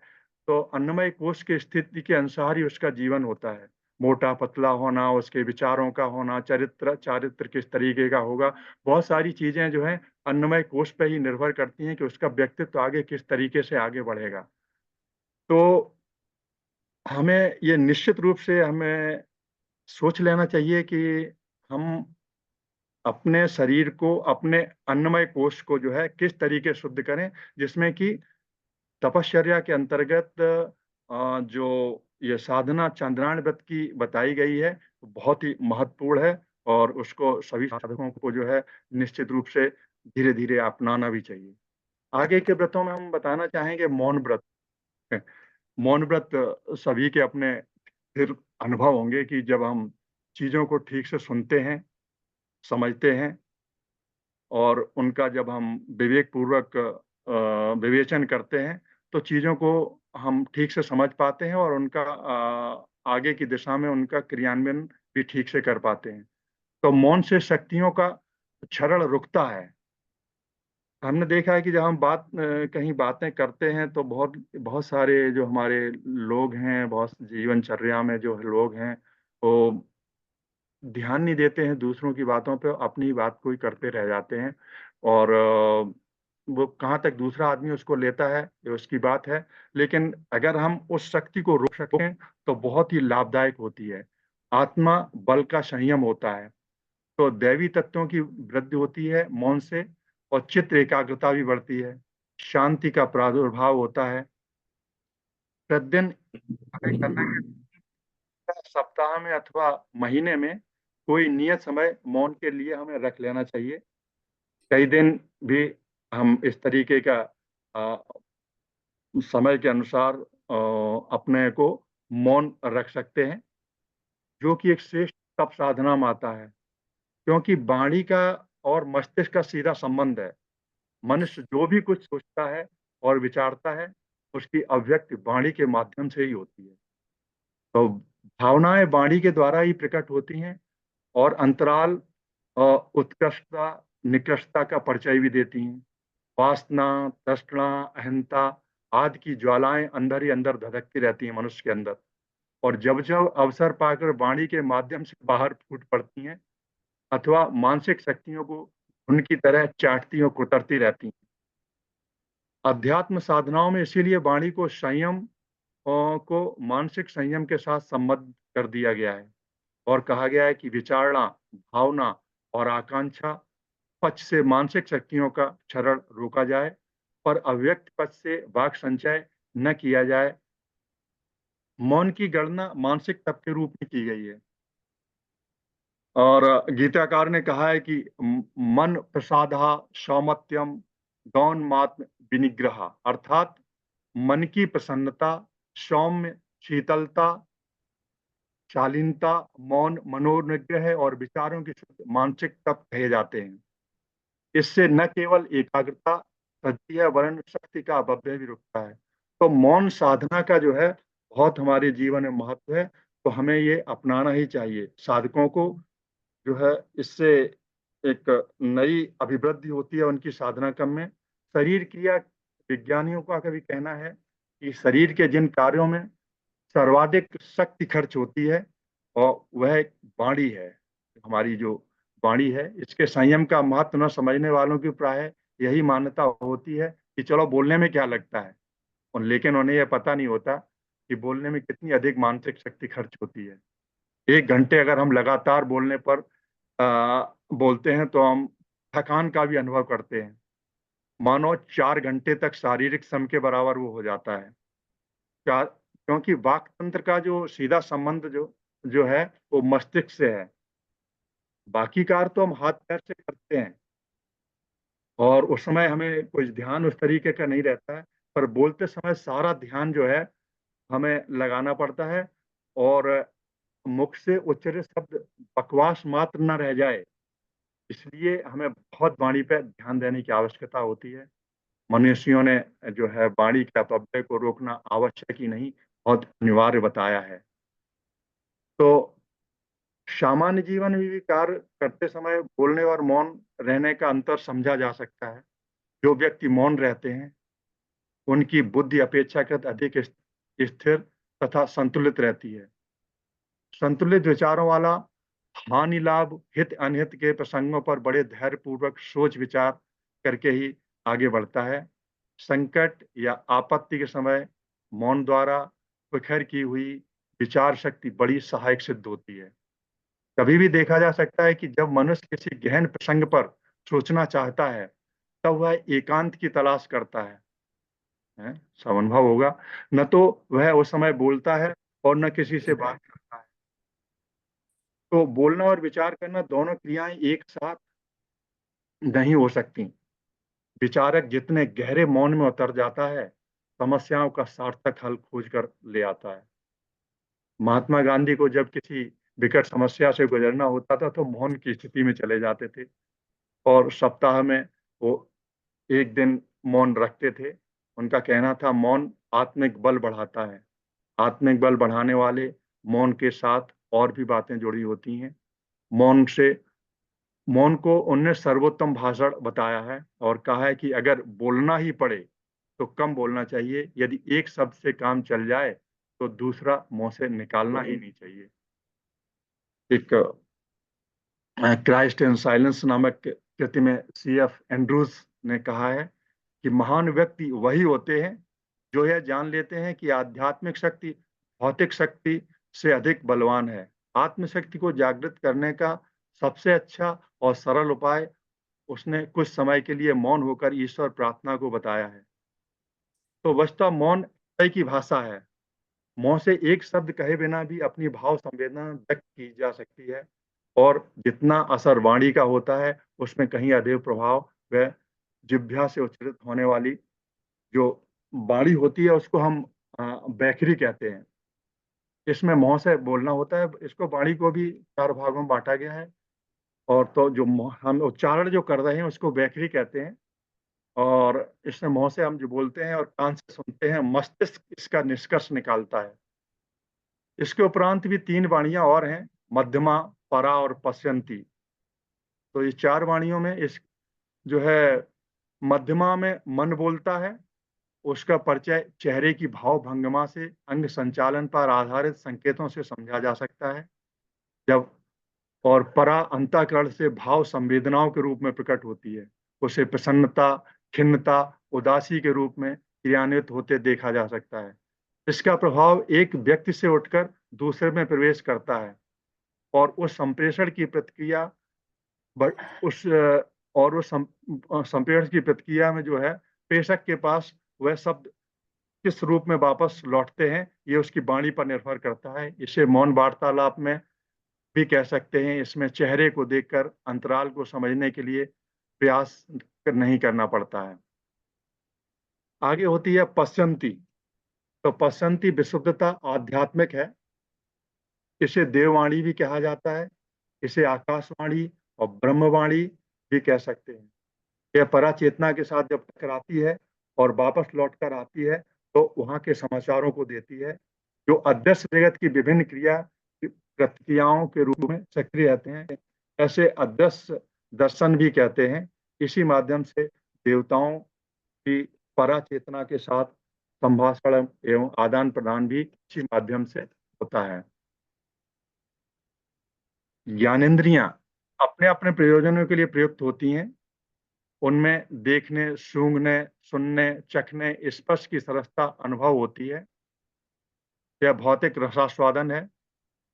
S3: तो अन्नमय कोश की स्थिति के अनुसार ही उसका जीवन होता है। मोटा पतला होना, उसके विचारों का होना, चरित्र चारित्र किस तरीके का होगा, बहुत सारी चीजें जो हैं अन्नमय कोश पे ही निर्भर करती हैं कि उसका व्यक्तित्व आगे किस तरीके से आगे बढ़ेगा। तो हमें ये निश्चित रूप से हमें सोच लेना चाहिए कि हम अपने शरीर को, अपने अन्नमय कोश को जो है किस तरीके शुद्ध करें, जिसमें कि तपश्चर्या के अंतर्गत जो ये साधना चांद्रायण व्रत की बताई गई है बहुत ही महत्वपूर्ण है और उसको सभी साधकों को जो है निश्चित रूप से धीरे धीरे अपनाना भी चाहिए। आगे के व्रतों में हम बताना चाहेंगे मौन व्रत। मौन व्रत सभी के अपने फिर अनुभव होंगे कि जब हम चीजों को ठीक से सुनते हैं, समझते हैं और उनका जब हम विवेक पूर्वक विवेचन करते हैं तो चीजों को हम ठीक से समझ पाते हैं और उनका आगे की दिशा में उनका क्रियान्वयन भी ठीक से कर पाते हैं। तो मौन से शक्तियों का क्षरण रुकता है। हमने देखा है कि जब हम कहीं बातें करते हैं तो बहुत बहुत सारे जो हमारे लोग हैं, बहुत जीवनचर्या में जो लोग हैं वो ध्यान नहीं देते हैं दूसरों की बातों पे, अपनी बात को ही करते रह जाते हैं और वो कहाँ तक दूसरा आदमी उसको लेता है ये उसकी बात है। लेकिन अगर हम उस शक्ति को रोक सकें तो बहुत ही लाभदायक होती है। आत्मा बल का संयम होता है, तो दैवी तत्वों की वृद्धि होती है मौन से और चित्त एकाग्रता भी बढ़ती है, शांति का प्रादुर्भाव होता है। प्रतिदिन हमें करना सप्ताह में अथवा महीने में कोई नियत समय मौन के लिए हमें रख लेना चाहिए। कई दिन भी हम इस तरीके का अ, समय के अनुसार अपने को मौन रख सकते हैं, जो कि एक श्रेष्ठ तप साधना में आता है। क्योंकि वाणी का और मस्तिष्क का सीधा संबंध है। मनुष्य जो भी कुछ सोचता है और विचारता है उसकी अभिव्यक्ति वाणी के माध्यम से ही होती है। तो भावनाएं वाणी के द्वारा ही प्रकट होती हैं और अंतराल उत्कृष्टता निकृष्टता का परिचय भी देती हैं। वासना, तृष्णा, अहंता आदि की ज्वालाएं अंदर ही अंदर धधकती रहती हैं मनुष्य के अंदर और जब जब अवसर पाकर वाणी के माध्यम से बाहर फूट पड़ती हैं अथवा मानसिक शक्तियों को उनकी तरह चाटती और कुतरती रहती हैं। अध्यात्म साधनाओं में इसीलिए वाणी को संयम को मानसिक संयम के साथ संबद्ध कर दिया गया है और कहा गया है कि विचारणा, भावना और आकांक्षा पक्ष से मानसिक शक्तियों का क्षरण रोका जाए, पर अव्यक्त पक्ष से वाक संचय न किया जाए। मौन की गणना मानसिक तप के रूप में की गई है और गीताकार ने कहा है कि मन प्रसादा सौमत्यम गौन मात्म विनिग्रह, अर्थात मन की प्रसन्नता, सौम्य शीतलता, शालीनता, मौन, मनोनिग्रह और विचारों की शुद्ध मानसिक तप कहे जाते हैं। इससे न केवल एकाग्रता बढ़ती है वरन शक्ति का अपव्यय भी रुकता है। तो मौन साधना का जो है बहुत हमारे जीवन में महत्व है, तो हमें ये अपनाना ही चाहिए। साधकों को जो है इससे एक नई अभिवृद्धि होती है उनकी साधना क्रम में। शरीर क्रिया विज्ञानियों का कभी कहना है कि शरीर के जिन कार्यों में सर्वाधिक शक्ति खर्च होती है और वह एक वाणी है। हमारी जो वाणी है इसके संयम का महत्व न समझने वालों की प्राय यही मान्यता होती है कि चलो बोलने में क्या लगता है, और लेकिन उन्हें यह पता नहीं होता कि बोलने में कितनी अधिक मानसिक शक्ति खर्च होती है। 1 घंटे अगर हम लगातार बोलने पर बोलते हैं तो हम थकान का भी अनुभव करते हैं। मानो 4 घंटे तक शारीरिक श्रम के बराबर वो हो जाता है। क्योंकि वाक तंत्र का जो सीधा संबंध जो जो है वो मस्तिष्क से है। बाकी कार्य तो हम हाथ पैर से करते हैं, और उस समय हमें कुछ ध्यान उस तरीके का नहीं रहता है, पर बोलते समय सारा ध्यान जो है हमें लगाना पड़ता है, और मुख से उच्चरित शब्द बकवास मात्र न रह जाए, इसलिए हमें बहुत वाणी पे ध्यान देने की आवश्यकता होती है। मनुष्यों ने जो है वाणी के अपव्यय को रोकना आवश्यक ही नहीं, बहुत अनिवार्य बताया है। तो सामान्य जीवन में भी कार्य करते समय बोलने और मौन रहने का अंतर समझा जा सकता है। जो व्यक्ति मौन रहते हैं, उनकी बुद्धि अपेक्षाकृत अधिक स्थिर तथा संतुलित रहती है। संतुलित विचारों वाला हानि लाभ हित अनहित के प्रसंगों पर बड़े धैर्यपूर्वक सोच विचार करके ही आगे बढ़ता है। संकट या आपत्ति के समय मौन द्वारा प्रखर की हुई विचार शक्ति बड़ी सहायक सिद्ध होती है। कभी भी देखा जा सकता है कि जब मनुष्य किसी गहन प्रसंग पर सोचना चाहता है, तब वह एकांत की तलाश करता है? सब अनुभव होगा। न तो वह उस समय बोलता है और न किसी से बात करता है। तो बोलना और विचार करना दोनों क्रियाएं एक साथ नहीं हो सकती। विचारक जितने गहरे मौन में उतर जाता है, समस्याओं का सार्थक हल खोज कर ले आता है। महात्मा गांधी को जब किसी विकट समस्या से गुजरना होता था, तो मौन की स्थिति में चले जाते थे, और सप्ताह में वो एक दिन मौन रखते थे। उनका कहना था, मौन आत्मिक बल बढ़ाता है। आत्मिक बल बढ़ाने वाले मौन के साथ और भी बातें जुड़ी होती हैं। मौन से मौन को उनने सर्वोत्तम भाषण बताया है, और कहा है कि अगर बोलना ही पड़े तो कम बोलना चाहिए। यदि एक शब्द से काम चल जाए तो दूसरा मुंह से निकालना ही नहीं चाहिए। एक क्राइस्ट इन साइलेंस नामक कृति में सीएफ एंड्रूज ने कहा है कि महान व्यक्ति वही होते हैं जो यह जान लेते हैं कि आध्यात्मिक शक्ति भौतिक शक्ति से अधिक बलवान है। आत्मशक्ति को जागृत करने का सबसे अच्छा और सरल उपाय उसने कुछ समय के लिए मौन होकर ईश्वर प्रार्थना को बताया है। तो वस्तुतः मौन हृदय की भाषा है। मौन से एक शब्द कहे बिना भी अपनी भाव संवेदना व्यक्त की जा सकती है, और जितना असर वाणी का होता है, उसमें कहीं अधिक प्रभाव वह जिह्वा से उच्चारित होने वाली जो वाणी होती है, उसको हम बैखरी कहते हैं। इसमें मुंह से बोलना होता है। इसको वाणी को भी 4 भागों में बाँटा गया है, और तो जो हम उच्चारण जो कर रहे हैं उसको बैखरी कहते हैं, और इसमें मुंह से हम जो बोलते हैं और कान से सुनते हैं, मस्तिष्क इसका निष्कर्ष निकालता है। इसके उपरांत भी 3 वाणियाँ और हैं, मध्यमा, परा और पश्यन्ती। तो ये 4 वाणियों में इस जो है मध्यमा में मन बोलता है, उसका परिचय चेहरे की भाव भंगिमा से अंग संचालन पर आधारित संकेतों से समझा जा सकता है। जब और परा अंतःकरण से भाव संवेदनाओं के रूप में प्रकट होती है। उसे प्रसन्नता, खिन्नता, उदासी के रूप में क्रियान्वित होते देखा जा सकता है। इसका प्रभाव एक व्यक्ति से उठकर दूसरे में प्रवेश करता है, और उस संप्रेषण की प्रतिक्रिया ब उस और उस संप्रेषण की प्रतिक्रिया में जो है, प्रेषक के पास वह शब्द किस रूप में वापस लौटते हैं, ये उसकी वाणी पर निर्भर करता है। इसे मौन वार्तालाप में भी कह सकते हैं। इसमें चेहरे को देखकर अंतराल को समझने के लिए प्रयास नहीं करना पड़ता है। आगे होती है पश्यन्ती। तो पश्यन्ती विशुद्धता आध्यात्मिक है। इसे देववाणी भी कहा जाता है। इसे आकाशवाणी और ब्रह्मवाणी भी कह सकते हैं। यह पराचेतना के साथ जब टकराती है और वापस लौट कर आती है, तो वहाँ के समाचारों को देती है, जो अदृश्य जगत की विभिन्न प्रतिक्रियाओं के रूप में सक्रिय रहते हैं। ऐसे अदृश्य दर्शन भी कहते हैं। इसी माध्यम से देवताओं की पराचेतना के साथ संभाषण एवं आदान प्रदान भी इसी माध्यम से होता है। ज्ञानेंद्रियां अपने अपने प्रयोजनों के लिए प्रयुक्त होती हैं। उनमें देखने, सूंघने, सुनने, चखने, स्पर्श की सरसता अनुभव होती है। यह भौतिक रसास्वादन है।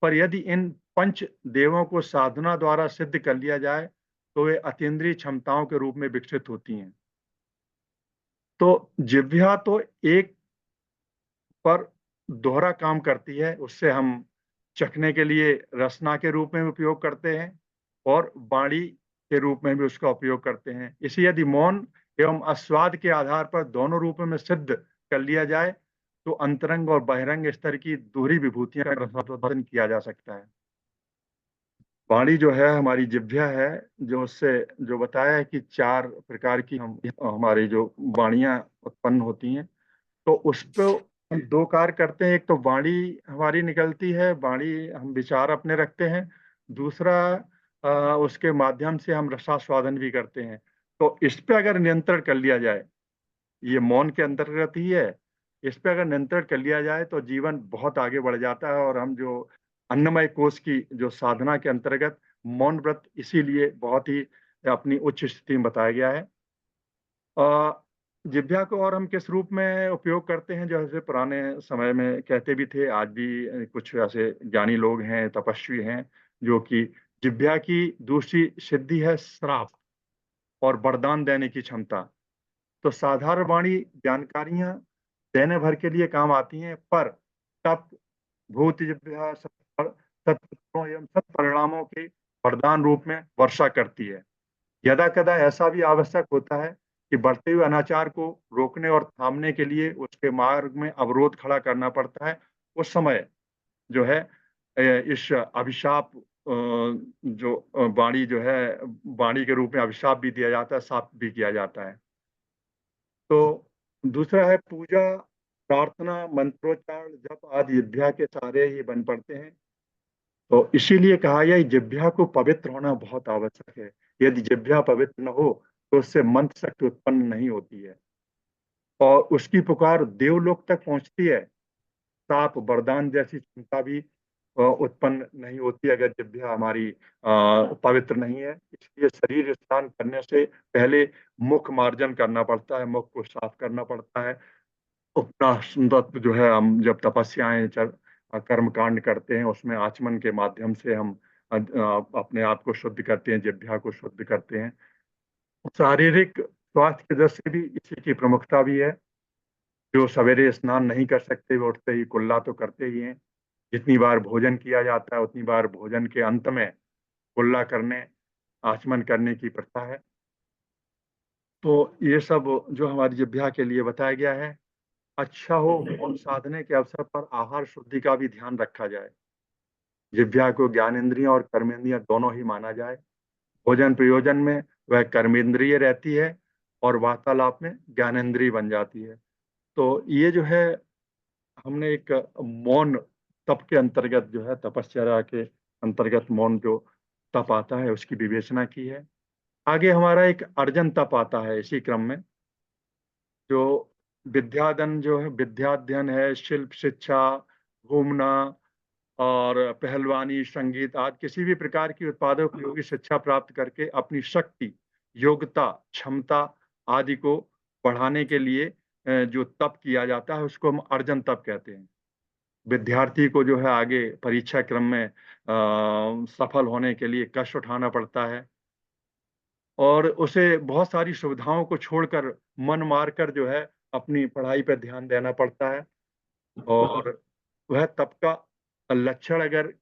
S3: पर यदि इन पंच देवों को साधना द्वारा सिद्ध कर लिया जाए, तो वे अतीन्द्रिय क्षमताओं के रूप में विकसित होती हैं। तो जिह्वा तो एक पर दोहरा काम करती है। उससे हम चखने के लिए रसना के रूप में उपयोग करते हैं, और वाणी के रूप में भी उसका उपयोग करते हैं। इसे यदि मौन एवं आस्वाद के आधार पर दोनों रूपों में सिद्ध कर लिया जाए तो अंतरंग और बहिरंग स्तर की दोहरी विभूतियां का रसोत्पादन किया जा सकता है। वाणी जो है हमारी जिह्वा है, जो उससे जो बताया है कि 4 प्रकार की हमारी जो वाणियां उत्पन्न होती हैं, तो उस पे हम 2 कार्य करते हैं। एक तो वाणी हमारी निकलती है, वाणी हम विचार अपने रखते हैं। दूसरा उसके माध्यम से हम रसास्वादन भी करते हैं। तो इस पे अगर नियंत्रण कर लिया जाए, ये मौन के अंतर्गत ही है, इस पे अगर नियंत्रण कर लिया जाए तो जीवन बहुत आगे बढ़ जाता है। और हम जो अन्नमय कोश की जो साधना के अंतर्गत मौन व्रत इसीलिए बहुत ही अपनी उच्च स्थिति में बताया गया है। जिह्वा को और हम किस रूप में उपयोग करते हैं, जैसे पुराने समय में कहते भी थे, आज भी कुछ ऐसे ज्ञानी लोग हैं, तपस्वी हैं, जो कि जिह्वा की दूसरी सिद्धि है श्राप और वरदान देने की क्षमता। तो साधारण वाणी जानकारियां देने भर के लिए काम आती हैं, पर तप, भूत जिह्वा सत्पुरुषों एवं सत्परिणामों के वरदान रूप में वर्षा करती है। यदा कदा ऐसा भी आवश्यक होता है कि बढ़ते हुए अनाचार को रोकने और थामने के लिए उसके मार्ग में अवरोध खड़ा करना पड़ता है। उस समय जो है इस अभिशाप जो वाणी जो है, वाणी के रूप में अभिशाप भी दिया जाता है, शाप भी किया जाता है। तो दूसरा है पूजा, प्रार्थना, मंत्रोच्चारण, जप आदि जिह्वा के सारे ही बन पड़ते हैं। तो इसीलिए कहा गया जिह्वा को पवित्र होना बहुत आवश्यक है। यदि जिह्वा पवित्र न हो तो उससे मंत्र शक्ति उत्पन्न नहीं होती है और उसकी पुकार देवलोक तक पहुंचती है। साप, वरदान जैसी क्षमता भी उत्पन्न नहीं होती अगर जिह्वा हमारी पवित्र नहीं है। इसलिए शरीर स्नान करने से पहले मुख मार्जन करना पड़ता है, मुख को साफ करना पड़ता है। अपना सुंदर जो है, हम जब तपस्याएं कर्म कांड करते हैं उसमें आचमन के माध्यम से हम अपने आप को शुद्ध करते हैं, जिह्वा को शुद्ध करते हैं। शारीरिक स्वास्थ्य की दृष्टि से भी इसी की प्रमुखता भी है। जो सवेरे स्नान नहीं कर सकते वो उठते ही कुल्ला तो करते ही हैं। जितनी बार भोजन किया जाता है उतनी बार भोजन के अंत में कुल्ला करने, आचमन करने की प्रथा है। तो ये सब जो हमारी जिह्वा के लिए बताया गया है। अच्छा हो और साधने के अवसर पर आहार शुद्धि का भी ध्यान रखा जाए। जिह्वा को ज्ञानेंद्रिय और कर्मेंद्रिय दोनों ही माना जाए। भोजन प्रयोजन में वह कर्मेंद्रिय रहती है और वार्तालाप में ज्ञानेंद्रिय बन जाती है। तो ये जो है हमने एक मौन तप के अंतर्गत जो है, तपश्चर्या के अंतर्गत मौन जो तप आता है उसकी विवेचना की है। आगे हमारा एक अर्जन तप आता है इसी क्रम में, जो विद्याधन जो है, विद्याध्ययन है, शिल्प शिक्षा, घूमना और पहलवानी, संगीत आदि किसी भी प्रकार की उत्पादक उपयोगी शिक्षा प्राप्त करके अपनी शक्ति, योग्यता, क्षमता आदि को बढ़ाने के लिए जो तप किया जाता है उसको हम अर्जन तप कहते हैं। विद्यार्थी को जो है आगे परीक्षा क्रम में सफल होने के लिए कष्ट उठाना पड़ता है और उसे बहुत सारी सुविधाओं को छोड़कर मन मारकर जो है अपनी पढ़ाई पर ध्यान देना पड़ता है। और वह तप का लक्षण अगर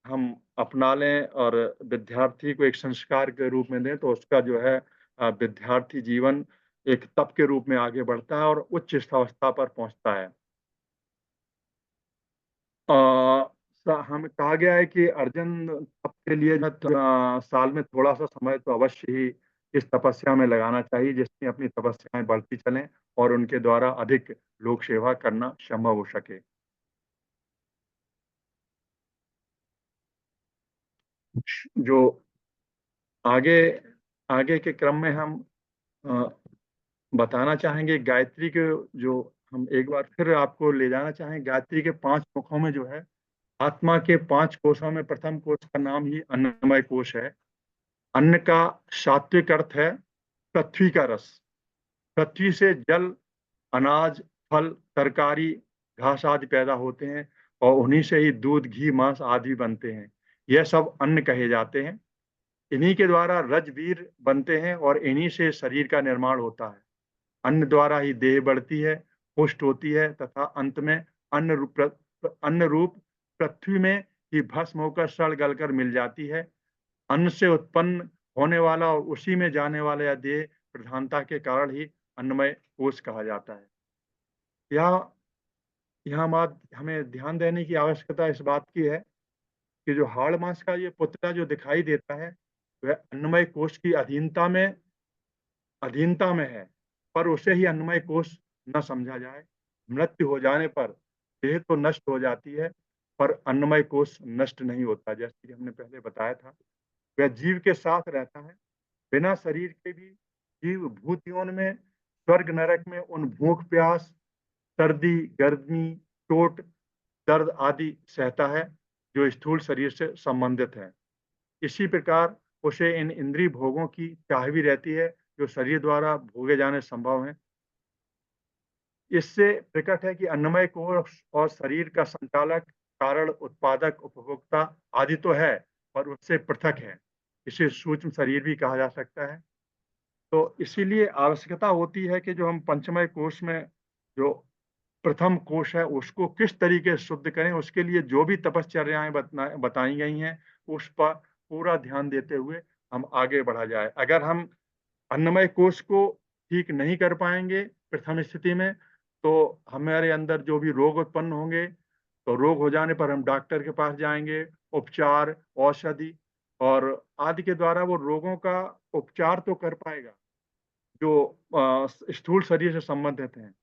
S3: हम अपना लें और विद्यार्थी को एक संस्कार के रूप में दें तो उसका जो है विद्यार्थी जीवन एक तप के रूप में आगे बढ़ता है और उच्च अवस्था पर पहुंचता है। हम कहा गया है कि अर्जुन तप के लिए साल में थोड़ा सा समय तो अवश्य ही इस तपस्या में लगाना चाहिए जिसमें अपनी तपस्याएं बढ़ती चलें और उनके द्वारा अधिक लोक सेवा करना संभव हो सके। जो आगे आगे के क्रम में हम अ, बताना चाहेंगे गायत्री के, जो हम एक बार फिर आपको ले जाना चाहेंगे गायत्री के 5 मुखों में जो है, आत्मा के 5 कोशों में प्रथम कोश का नाम ही अन्नमय कोश है। अन्न का सात्विक अर्थ है पृथ्वी का रस। पृथ्वी से जल, अनाज, फल, तरकारी, घास आदि पैदा होते हैं और उन्हीं से ही दूध, घी, मांस आदि बनते हैं। यह सब अन्न कहे जाते हैं। इन्हीं के द्वारा रजवीर बनते हैं और इन्हीं से शरीर का निर्माण होता है। अन्न द्वारा ही देह बढ़ती है, पुष्ट होती है तथा अंत में अन्न रूप पृथ्वी में ही भस्म होकर सड़ गलकर मिल जाती है। अन्न से उत्पन्न होने वाला और उसी में जाने वाला या देह प्रधानता के कारण ही अन्नमय कोश कहा जाता है। यहाँ यहाँ हमें ध्यान देने की आवश्यकता इस बात की है कि जो हाड़ मांस का ये पुतला जो दिखाई देता है, वह अन्नमय कोश की अधीनता में है, पर उसे ही अन्नमय कोश न समझा जाए। मृत्यु हो जाने पर देह तो नष्ट हो जाती है, पर अन्नमय कोश नष्ट नहीं होता। जैसे कि हमने पहले बताया था, वह जीव के साथ रहता है। बिना शरीर के भी जीव भूत योनि में, स्वर्ग नरक में उन भूख प्यास, सर्दी, गर्मी, चोट, दर्द आदि सहता है, जो स्थूल शरीर से संबंधित है। इसी प्रकार उसे इन इंद्रिय भोगों की चाह भी रहती है, जो शरीर द्वारा भोगे जाने संभव हैं। इससे प्रकट है कि अन्नमय कोश और शरीर का संचालक, कारण, उत्पादक, उपभोक्ता आदि तो है, पर उससे पृथक है। इसे सूक्ष्म शरीर भी कहा जा सकता है। तो इसीलिए आवश्यकता होती है कि जो हम पंचमय कोश में जो प्रथम कोश है, उसको किस तरीके से शुद्ध करें, उसके लिए जो भी तपश्चर्याएँ बताई गई हैं, उस पर पूरा ध्यान देते हुए हम आगे बढ़ा जाए। अगर हम अन्नमय कोश को ठीक नहीं कर पाएँगे प्रथम स्थिति में, तो हमारे अंदर जो भी रोग उत्पन्न होंगे, तो रोग हो जाने पर हम डॉक्टर के पास जाएँगे, उपचार, औषधि और आदि के द्वारा वो रोगों का उपचार तो कर पाएगा, जो स्थूल शरीर से संबंधित हैं।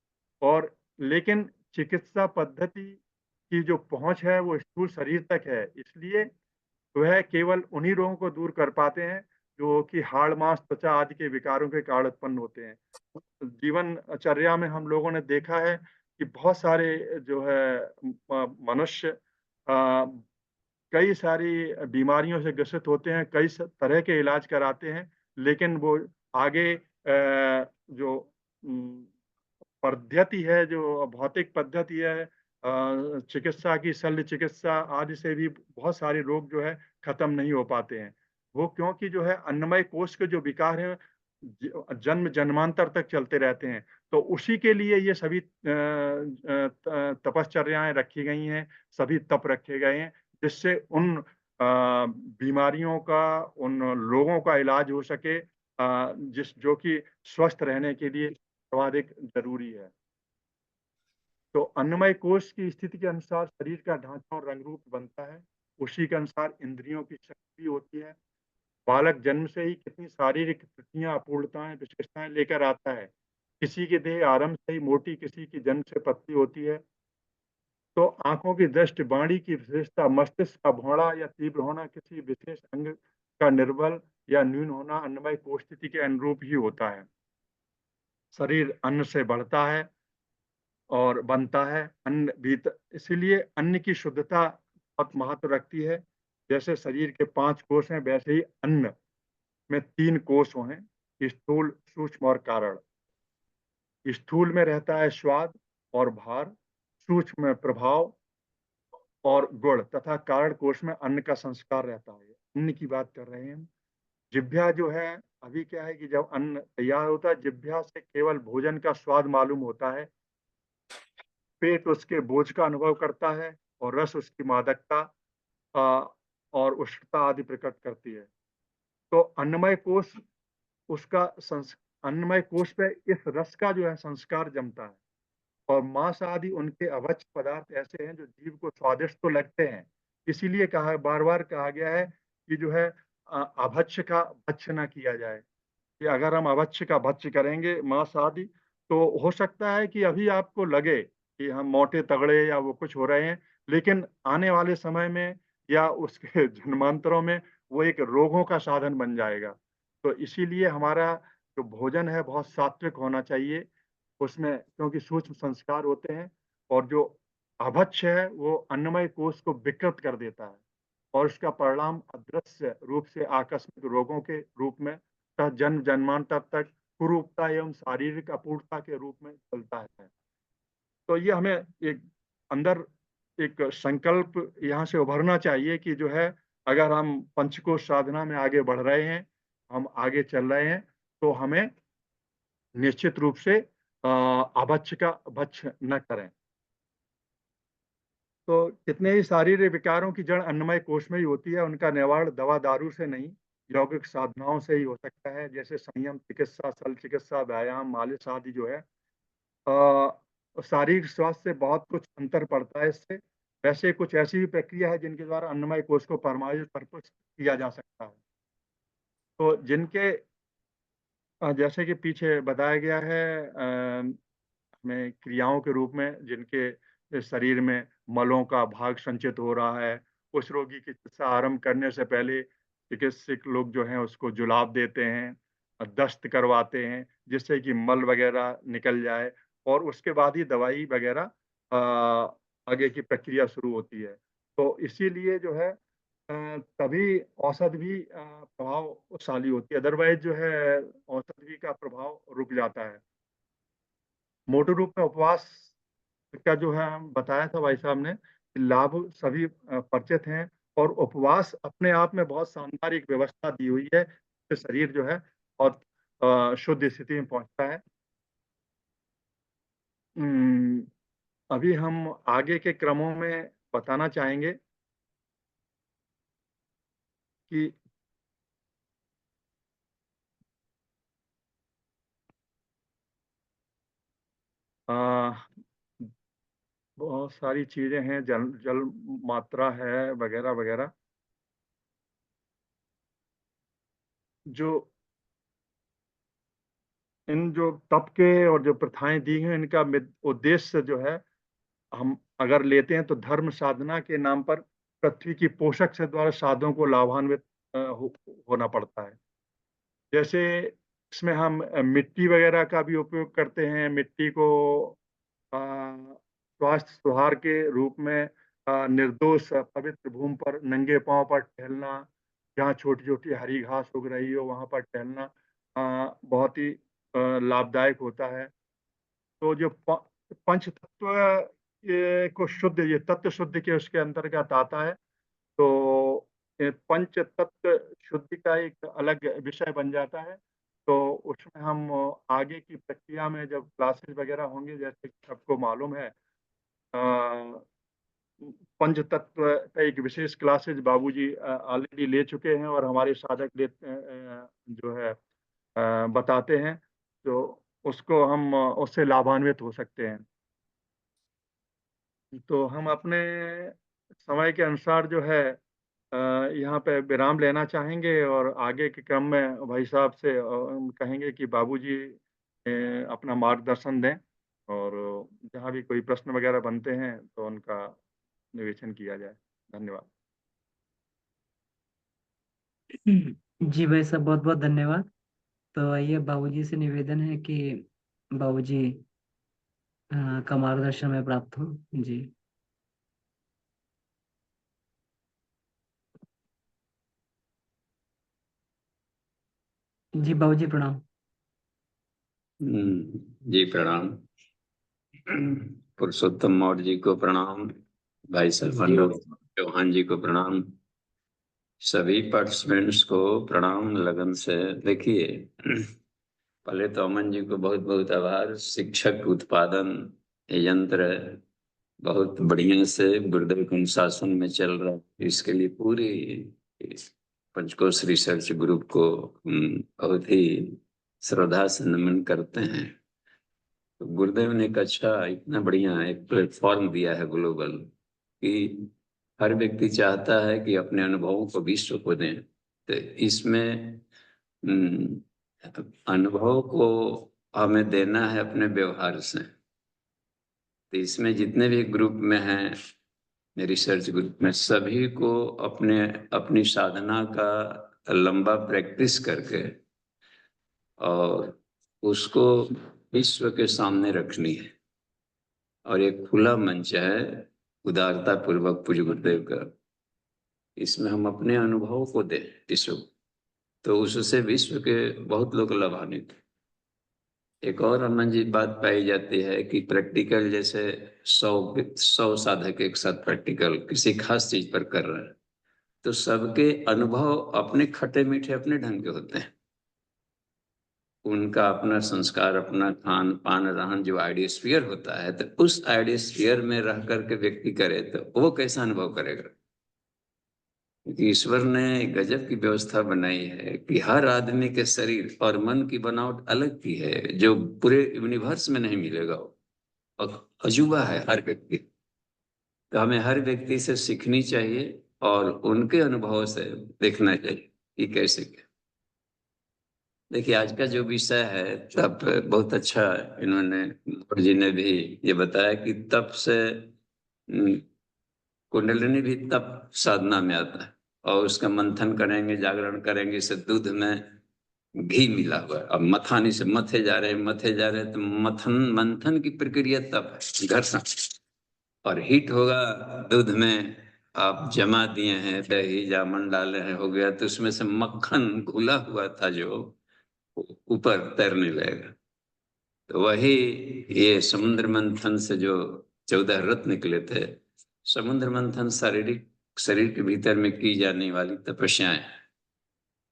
S3: और लेकिन चिकित्सा पद्धति की जो पहुँच है, वो स्थूल शरीर तक है। इसलिए वह केवल उन्हीं रोगों को दूर कर पाते हैं, जो कि हाड़, मांस, त्वचा आदि के विकारों के कारण उत्पन्न होते हैं। जीवनचर्या में हम लोगों ने देखा है कि बहुत सारे जो है मनुष्य कई सारी बीमारियों से ग्रसित होते हैं, कई तरह के इलाज कराते हैं, लेकिन वो आगे जो पद्धति है, जो भौतिक पद्धति है, चिकित्सा की शल्य चिकित्सा आदि से भी बहुत सारे रोग जो है खत्म नहीं हो पाते हैं। वो क्योंकि जो है अन्नमय कोश के जो विकार हैं, जन्म जन्मांतर तक चलते रहते हैं। तो उसी के लिए ये सभी तपश्चर्याएँ रखी गई हैं, सभी तप रखे गए हैं, जिससे उन बीमारियों का, उन रोगों का इलाज हो सके, जो कि स्वस्थ रहने के लिए सर्वाधिक ज़रूरी है। तो अन्नमय कोश की स्थिति के अनुसार शरीर का ढांचा और रंग रूप बनता है। उसी के अनुसार इंद्रियों की शक्ति होती है। बालक जन्म से ही कितनी शारीरिक त्रुटियाँ, अपूर्णताएँ, विशेषताएँ लेकर आता है। किसी की देह आरंभ से ही मोटी, किसी की जन्म से पतली होती है। तो आँखों की दृष्टि, वाणी की विशेषता, मस्तिष्क का भौड़ा या तीव्र होना, किसी विशेष अंग का निर्बल या न्यून होना अन्नमय कोश स्थिति के अनुरूप ही होता है। शरीर अन्न से बढ़ता है और बनता है। अन्न इसीलिए अन्न की शुद्धता बहुत महत्व रखती है। जैसे शरीर के 5 कोष हैं, वैसे ही अन्न में 3 कोष हैं, स्थूल, सूक्ष्म और कारण। स्थूल में रहता है स्वाद और भार, सूक्ष्म में प्रभाव और गुण तथा कारण कोष में अन्न का संस्कार रहता है। अन्न की बात कर रहे हैं हम। जिह्वा जो है, अभी क्या है कि जब अन्न तैयार होता है, जिह्वा से केवल भोजन का स्वाद मालूम होता है। पेट उसके बोझ का अनुभव करता है और रस उसकी मादकता अ, और उष्णता आदि प्रकट करती है। तो उसका अन्नमय कोश पे इस रस का जो है संस्कार जमता है। और मांस आदि उनके अभक्ष्य पदार्थ ऐसे हैं जो जीव को स्वादिष्ट तो लगते हैं। इसीलिए बार-बार कहा गया है कि जो है अभक्ष्य का भक्ष्य ना किया जाए। कि अगर हम अभक्ष्य का भक्ष्य करेंगे मांस आदि, तो हो सकता है कि अभी आपको लगे कि हम मोटे तगड़े या वो कुछ हो रहे हैं, लेकिन आने वाले समय में या उसके जन्मांतरों में वो एक रोगों का साधन बन जाएगा। तो इसीलिए हमारा जो भोजन है बहुत सात्विक होना चाहिए। उसमें क्योंकि सूक्ष्म संस्कार होते हैं और जो अभक्ष्य है वो अन्नमय कोश को विकृत कर देता है और इसका परिणाम अदृश्य रूप से आकस्मिक रोगों के रूप में जन्म जन्मांतर तक कुरूपता एवं शारीरिक अपूर्णता के रूप में चलता है। तो ये हमें एक अंदर एक संकल्प यहाँ से उभरना चाहिए कि जो है अगर हम पंचकोश साधना में आगे बढ़ रहे हैं, हम आगे चल रहे हैं, तो हमें निश्चित रूप से अभक्ष्य का भक्ष्य न करें। तो कितने ही शारीरिक विकारों की जड़ अन्नमय कोश में ही होती है, उनका निवारण दवा दारू से नहीं, यौगिक साधनाओं से ही हो सकता है, जैसे संयम चिकित्सा, शल्य चिकित्सा, व्यायाम, मालिश आदि जो है। शारीरिक स्वास्थ्य से बहुत कुछ अंतर पड़ता है इससे। वैसे कुछ ऐसी भी प्रक्रिया है जिनके द्वारा अन्नमय कोश को परमाणु परिपुष्ट किया जा सकता है। तो जिनके जैसे कि पीछे बताया गया है हमें क्रियाओं के रूप में जिनके शरीर में मलों का भाग संचित हो रहा है, उस रोगी की चिकित्सा आरंभ करने से पहले चिकित्सक लोग जो हैं उसको जुलाब देते हैं, दस्त करवाते हैं, जिससे कि मल वगैरह निकल जाए और उसके बाद ही दवाई वगैरह आगे की प्रक्रिया शुरू होती है। तो इसीलिए जो है तभी औषध भी प्रभावशाली होती है, अदरवाइज़ जो है औषधि का प्रभाव रुक जाता है। मोटे रूप में उपवास का जो है बताया था भाई साहब ने, कि लाभ सभी परिचित हैं और उपवास अपने आप में बहुत शानदार एक व्यवस्था दी हुई है, जिससे शरीर जो है बहुत शुद्ध स्थिति में पहुँचता है। उम, अभी हम आगे के क्रमों में बताना चाहेंगे कि अ, बहुत सारी चीज़ें हैं, जल जल मात्रा है वगैरह-वगैरह। जो इन जो तप के और जो प्रथाएँ दी हैं, इनका उद्देश्य जो है, हम अगर लेते हैं तो धर्म साधना के नाम पर पृथ्वी की पोषक से द्वारा साधुओं को लाभान्वित होना पड़ता है। जैसे इसमें हम मिट्टी वगैरह का भी उपयोग करते हैं, मिट्टी को अ, स्वास्थ्य सुधार के रूप में निर्दोष पवित्र भूमि पर नंगे पाँव पर टहलना, जहाँ छोटी-छोटी हरी घास उग रही हो, वहाँ पर टहलना बहुत ही लाभदायक होता है। तो जो पंच तत्व ये को शुद्ध ये तत्व शुद्धि के उसके अंतर्गत आता है। तो पंच तत्व शुद्धि का एक अलग विषय बन जाता है। तो उसमें हम आगे की प्रक्रिया में जब क्लासेस वगैरह होंगे, जैसे कि सबको मालूम है पंच तत्व का एक विशेष क्लासेस बाबूजी ऑलरेडी ले चुके हैं और हमारे साधक जो है बताते हैं। तो उसको हम उससे लाभान्वित हो सकते हैं। तो हम अपने समय के अनुसार जो है अ, यहाँ पे विराम लेना चाहेंगे और आगे के क्रम में भाई साहब से हम कहेंगे कि बाबूजी अपना मार्गदर्शन दें और जहाँ भी कोई प्रश्न वगैरह बनते हैं तो उनका निवेचन किया जाए। धन्यवाद।
S2: जी भाई साहब, बहुत बहुत धन्यवाद। तो आइए, बाबूजी से निवेदन है कि बाबूजी का मार्गदर्शन में प्राप्त हो। जी। जी बाबूजी, प्रणाम।
S4: जी प्रणाम। पुरुषोत्तम मौर्य जी को प्रणाम, भाई सरफराज चौहान जी को प्रणाम, सभी पार्टिसिपेंट्स को प्रणाम लगन से। देखिए, पहले तो अमन जी को बहुत बहुत आभार। शिक्षक उत्पादन यंत्र बहुत बढ़िया से गुरुदेव के अनुशासन में चल रहा है, इसके लिए पूरी पंचकोश रिसर्च ग्रुप को बहुत ही श्रद्धा से नमन करते हैं। तो गुरुदेव ने एक अच्छा, इतना बढ़िया एक प्लेटफॉर्म दिया है ग्लोबल, कि हर व्यक्ति चाहता है कि अपने अनुभवों को विश्व को दें। तो इसमें अनुभव को हमें देना है अपने व्यवहार से। तो इसमें जितने भी ग्रुप में हैं, रिसर्च ग्रुप में, सभी को अपने अपनी साधना का लंबा प्रैक्टिस करके और उसको विश्व के सामने रखनी है। और एक खुला मंच है उदारता पूर्वक पूज्य गुरुदेव का, इसमें हम अपने अनुभव को दें विश्व को, तो उससे विश्व के बहुत लोग लाभान्वित। एक और अमन जी बात पाई जाती है कि प्रैक्टिकल, जैसे 100 साधक एक साथ प्रैक्टिकल किसी खास चीज पर कर रहे हैं, तो सबके अनुभव अपने खट्टे मीठे अपने ढंग के होते हैं। उनका अपना संस्कार, अपना खान पान रहन जो आइडियोस्फीयर होता है, तो उस आइडियोस्फीयर में रह करके व्यक्ति करे तो वो कैसा अनुभव करेगा। कि ईश्वर ने गजब की व्यवस्था बनाई है कि हर आदमी के शरीर और मन की बनावट अलग की है, जो पूरे यूनिवर्स में नहीं मिलेगा। और अजूबा है हर व्यक्ति। तो हमें हर व्यक्ति से सीखनी चाहिए और उनके अनुभव से देखना चाहिए कि कैसे क्या। देखिए, आज का जो विषय है तप, बहुत अच्छा इन्होंने जी ने भी ये बताया कि तप से कुंडलिनी भी तप साधना में आता है। और उसका मंथन करेंगे, जागरण करेंगे, इससे दूध में घी मिला हुआ है। अब मथानी से मथे जा रहे हैं तो मंथन की प्रक्रिया तप है, घर्षण। और हीट होगा दूध में, आप जमा दिए हैं, दही जामन डाले हैं, हो गया, तो उसमें से मक्खन घुला हुआ था जो ऊपर तैरने लगेगा। तो वही ये समुद्र मंथन से जो 14 रत्न निकले थे, समुद्र मंथन शरीर के भीतर में की जाने वाली तपस्याएं,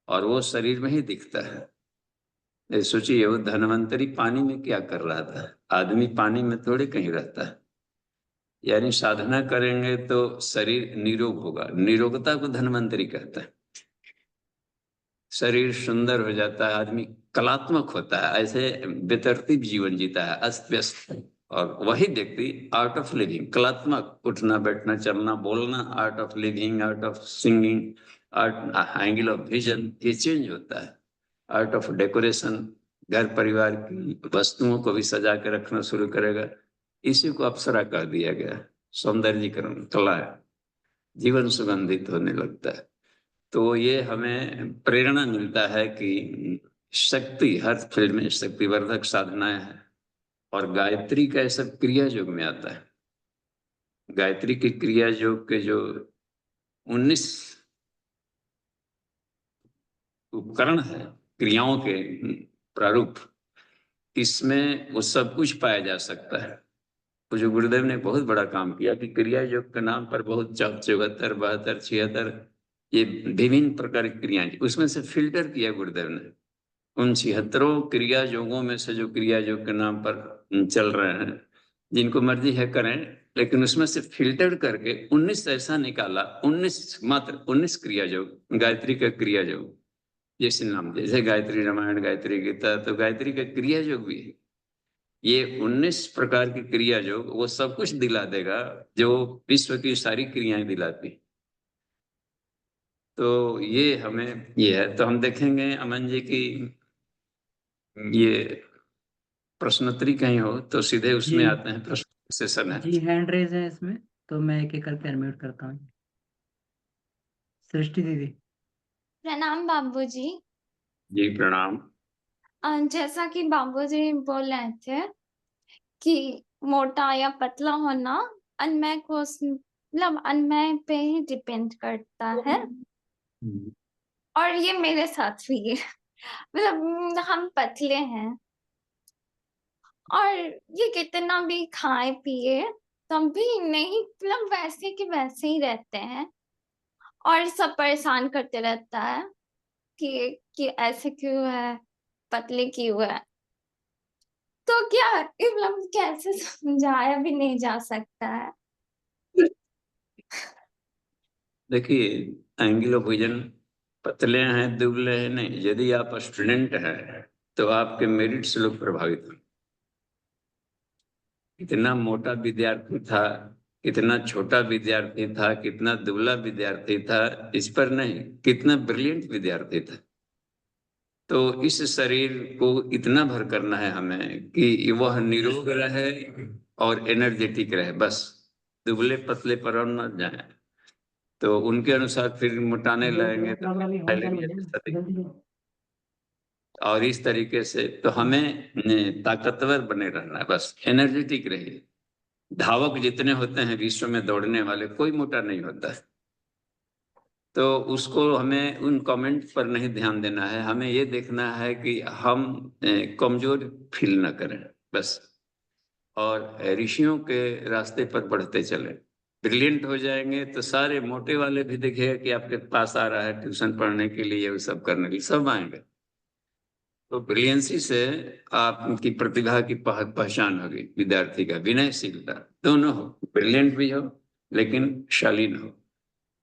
S4: और वो शरीर में ही दिखता है। सोचिए, वो धनवंतरी पानी में क्या कर रहा था, आदमी पानी में थोड़े कहीं रहता है। यानी साधना करेंगे तो शरीर निरोग होगा, निरोगता को धनवंतरी कहता है। शरीर सुंदर हो जाता है, आदमी कलात्मक होता है, ऐसे बेतरतीब जीवन जीता है, अस्त व्यस्त। और वही व्यक्ति आर्ट ऑफ लिविंग, कलात्मक, उठना बैठना चलना बोलना, art of living, art of singing, art angle of vision, ये चेंज होता है। आर्ट ऑफ डेकोरेशन, घर परिवार की वस्तुओं को भी सजा के रखना शुरू करेगा। इसी को अप्सरा कह दिया गया, सौंदर्यीकरण कला है। जीवन सुगंधित होने लगता है। तो ये हमें प्रेरणा मिलता है कि शक्ति हर फील्ड में शक्तिवर्धक साधनाएं हैं। और गायत्री का ऐसा क्रिया योग में आता है। गायत्री के क्रिया योग के जो 19 उपकरण है, क्रियाओं के प्रारूप, इसमें वो सब कुछ पाया जा सकता है। तो जो गुरुदेव ने बहुत बड़ा काम किया कि क्रिया योग के नाम पर बहुत 74, 72, 76 ये विभिन्न प्रकार की क्रियाएं, उसमें से फिल्टर किया गुरुदेव ने। उन 76 क्रिया योगों में से जो क्रिया योग के नाम पर चल रहे हैं, जिनको मर्जी है करें, लेकिन उसमें से फिल्टर करके 19 ऐसा निकाला, 19 क्रिया योग, गायत्री का क्रिया योग जैसे नाम, जैसे गायत्री रामायण, गायत्री गीता, तो गायत्री का क्रिया योग भी है। ये 19 प्रकार की क्रिया योग वो सब कुछ दिला देगा जो विश्व की सारी क्रियाएं दिलाती। तो ये हमें ये है। तो हम देखेंगे अमन जी की ये प्रश्नोत्तरी कहीं हो तो सीधे उसमें
S2: जी
S4: आते हैं, प्रश्न सेशन है।
S2: जी, हैंड रेज है इसमें, तो मैं एक एक करके अनम्यूट करता हूँ। सृष्टि दीदी।
S5: प्रणाम बाबूजी।
S4: जी प्रणाम।
S5: जैसा कि बाबूजी बोल रहे थे कि मोटा या पतला होना अनमय को मतलब अनमय पे ही डिपेंड करता है, और ये मेरे साथ भी है। मतलब हम पतले हैं और ये कितना भी खाए पिए तब भी नहीं, मतलब वैसे के वैसे ही रहते हैं, और सब परेशान करते रहता है कि ऐसे क्यों है, पतले क्यों है। तो क्या मतलब कैसे समझाया भी नहीं जा सकता है।
S4: देखिए, एंगल ऑफ विजन, पतले हैं दुबले हैं नहीं, यदि आप स्टूडेंट हैं तो आपके मेरिट से लोग प्रभावित हैं। कितना मोटा विद्यार्थी था, कितना छोटा विद्यार्थी था, कितना दुबला विद्यार्थी था, इस पर नहीं, कितना ब्रिलियंट विद्यार्थी था। तो इस शरीर को इतना भर करना है हमें कि वह निरोग रहे और एनर्जेटिक रहे, बस दुबले पतले पर न जाए। तो उनके अनुसार फिर मोटाने लगेंगे तो और इस तरीके से तो हमें ताकतवर बने रहना है, बस एनर्जेटिक रहिए। धावक जितने होते हैं विश्व में दौड़ने वाले, कोई मोटा नहीं होता है। तो उसको हमें उन कमेंट पर नहीं ध्यान देना है, हमें ये देखना है कि हम कमजोर फील न करें बस, और ऋषियों के रास्ते पर बढ़ते चले। ब्रिलियंट हो जाएंगे तो सारे मोटे वाले भी देखिएगा कि आपके पास आ रहा है ट्यूशन पढ़ने के लिए, वो सब करने के लिए, सब आएंगे। तो ब्रिलियंसी से आपकी प्रतिभा की पहचान होगी। विद्यार्थी का विनयशीलता दोनों हो, ब्रिलियंट भी हो लेकिन शालीन हो।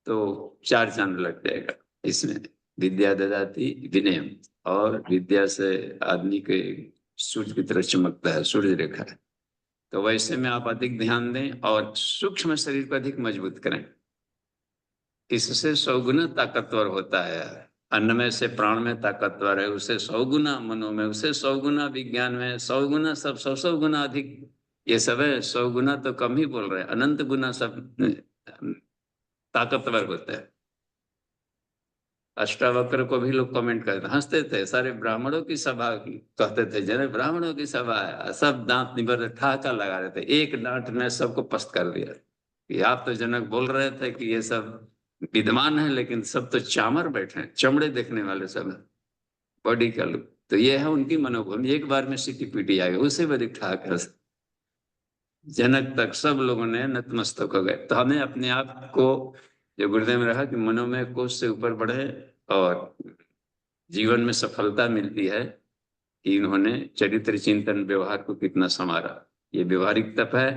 S4: तो 4 चांद लग जाएगा इसमें। विद्या ददाति विनयम, और विद्या से आदमी के सूर्य की तरह चमकता है, सूर्य रेखा है। तो वैसे में आप अधिक ध्यान दें और सूक्ष्म शरीर को अधिक मजबूत करें। इससे 100 गुना ताकतवर होता है। अन्न से प्राण में ताकतवर है, उससे 100 गुना मनो में, उससे 100 गुना विज्ञान में, 100 गुना सब 100 गुना अधिक। ये सब है 100 गुना तो कम ही बोल रहे हैं, अनंत गुना सब ताकतवर होता है। अष्टावक्र को भी लोग कमेंट करते हंसते थे, सारे ब्राह्मणों की सभा कहते थे, जने ब्राह्मणों की सभा है, सब दांत निबर ठहाका लगा रहे थे। एक डांट में सबको पस्त कर दिया कि आप तो जनक बोल रहे थे कि ये सब विद्वान है, लेकिन सब तो चामर बैठे हैं, चमड़े देखने वाले सब है, बॉडी का लुक। तो ये है उनकी मनोभूमि। एक बार में सीटी पीटी आ गई, उससे बड़ी ठहाका जनक तक सब लोगों ने नतमस्तक हो गए। तो हमें अपने आप को, जो गुरुदेव में रहा कि मनोमय कोश से ऊपर बढ़े और जीवन में सफलता मिलती है कि इन्होंने चरित्र चिंतन व्यवहार को कितना संवारा। ये व्यवहारिक तप है।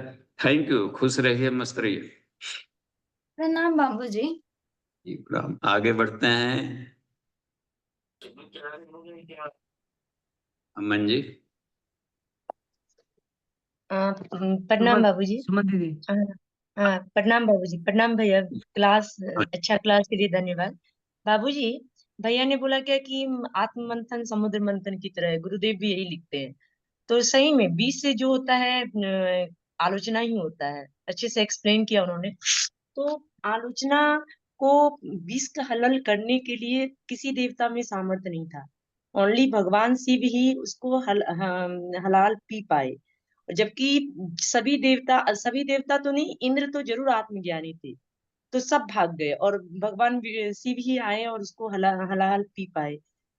S4: थैंक यू, खुश रहिए, मस्त रहिए।
S5: प्रणाम बाबूजी।
S4: प्रणाम। आगे बढ़ते हैं अमन जी।
S6: प्रणाम बाबूजी।
S2: सुमन दीदी।
S6: हाँ, प्रणाम बाबूजी, प्रणाम भैया। क्लास, अच्छा क्लास के लिए धन्यवाद बाबूजी। भैया ने बोला क्या कि आत्म मंथन समुद्र मंथन की तरह है, गुरुदेव भी यही लिखते हैं। तो सही में बीच से जो होता है आलोचना ही होता है। अच्छे से एक्सप्लेन किया उन्होंने। तो आलोचना को विष का हलल करने के लिए किसी देवता में सामर्थ्य नहीं था। ओनली भगवान शिव ही उसको हलाल पी पाए। जबकि सभी देवता तो नहीं, इंद्र तो जरूर आत्मज्ञानी थे, तो सब भाग गए और भगवान शिव ही आए और उसको हलाल पी पाए।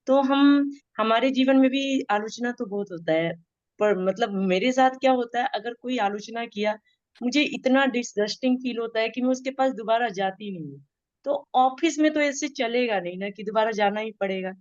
S6: तो हमारे जीवन में भी आलोचना तो बहुत होता है, पर मतलब मेरे साथ क्या होता है, अगर कोई आलोचना किया, मुझे इतना डिसगस्टिंग फील होता है कि मैं उसके पास दोबारा जाती नहीं हूँ। तो ऑफिस में तो ऐसे चलेगा नहीं ना कि दोबारा जाना ही पड़ेगा।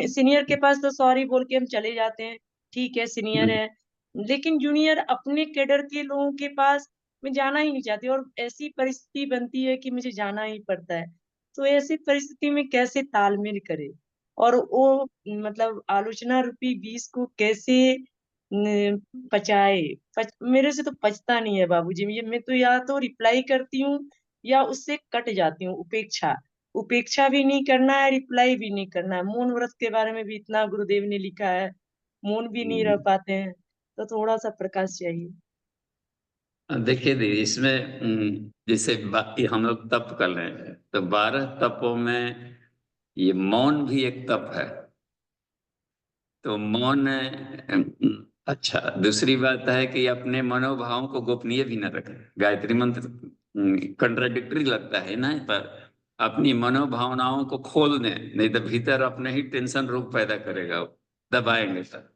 S6: सीनियर के पास तो सॉरी बोल के हम चले जाते हैं, ठीक है सीनियर है। लेकिन जूनियर अपने कैडर के लोगों के पास मैं जाना ही नहीं चाहती, और ऐसी परिस्थिति बनती है कि मुझे जाना ही पड़ता है। तो ऐसी परिस्थिति में कैसे तालमेल करे, और वो मतलब आलोचना रूपी विष को कैसे पचाए। मेरे से तो पचता नहीं है बाबूजी। मैं तो या तो रिप्लाई करती हूँ या उससे कट जाती हूँ। उपेक्षा, उपेक्षा भी नहीं करना है, रिप्लाई भी नहीं करना है। मौन व्रत के बारे में भी इतना गुरुदेव ने लिखा है, मौन भी नहीं रह पाते हैं। तो थोड़ा सा प्रकाश चाहिए।
S4: देखिए दीदी, इसमें जैसे बाकी हम लोग तप कर रहे हैं, तो 12 तपों में ये मौन भी एक तप है। तो मौन अच्छा, दूसरी बात है कि अपने मनोभावों को गोपनीय भी न रखें। गायत्री मंत्र कंट्राडिक्टरी लगता है ना, पर अपनी मनोभावनाओं को खोल दें, नहीं तो भीतर अपने ही टेंशन रोग पैदा करेगा, दबाएंगे सर।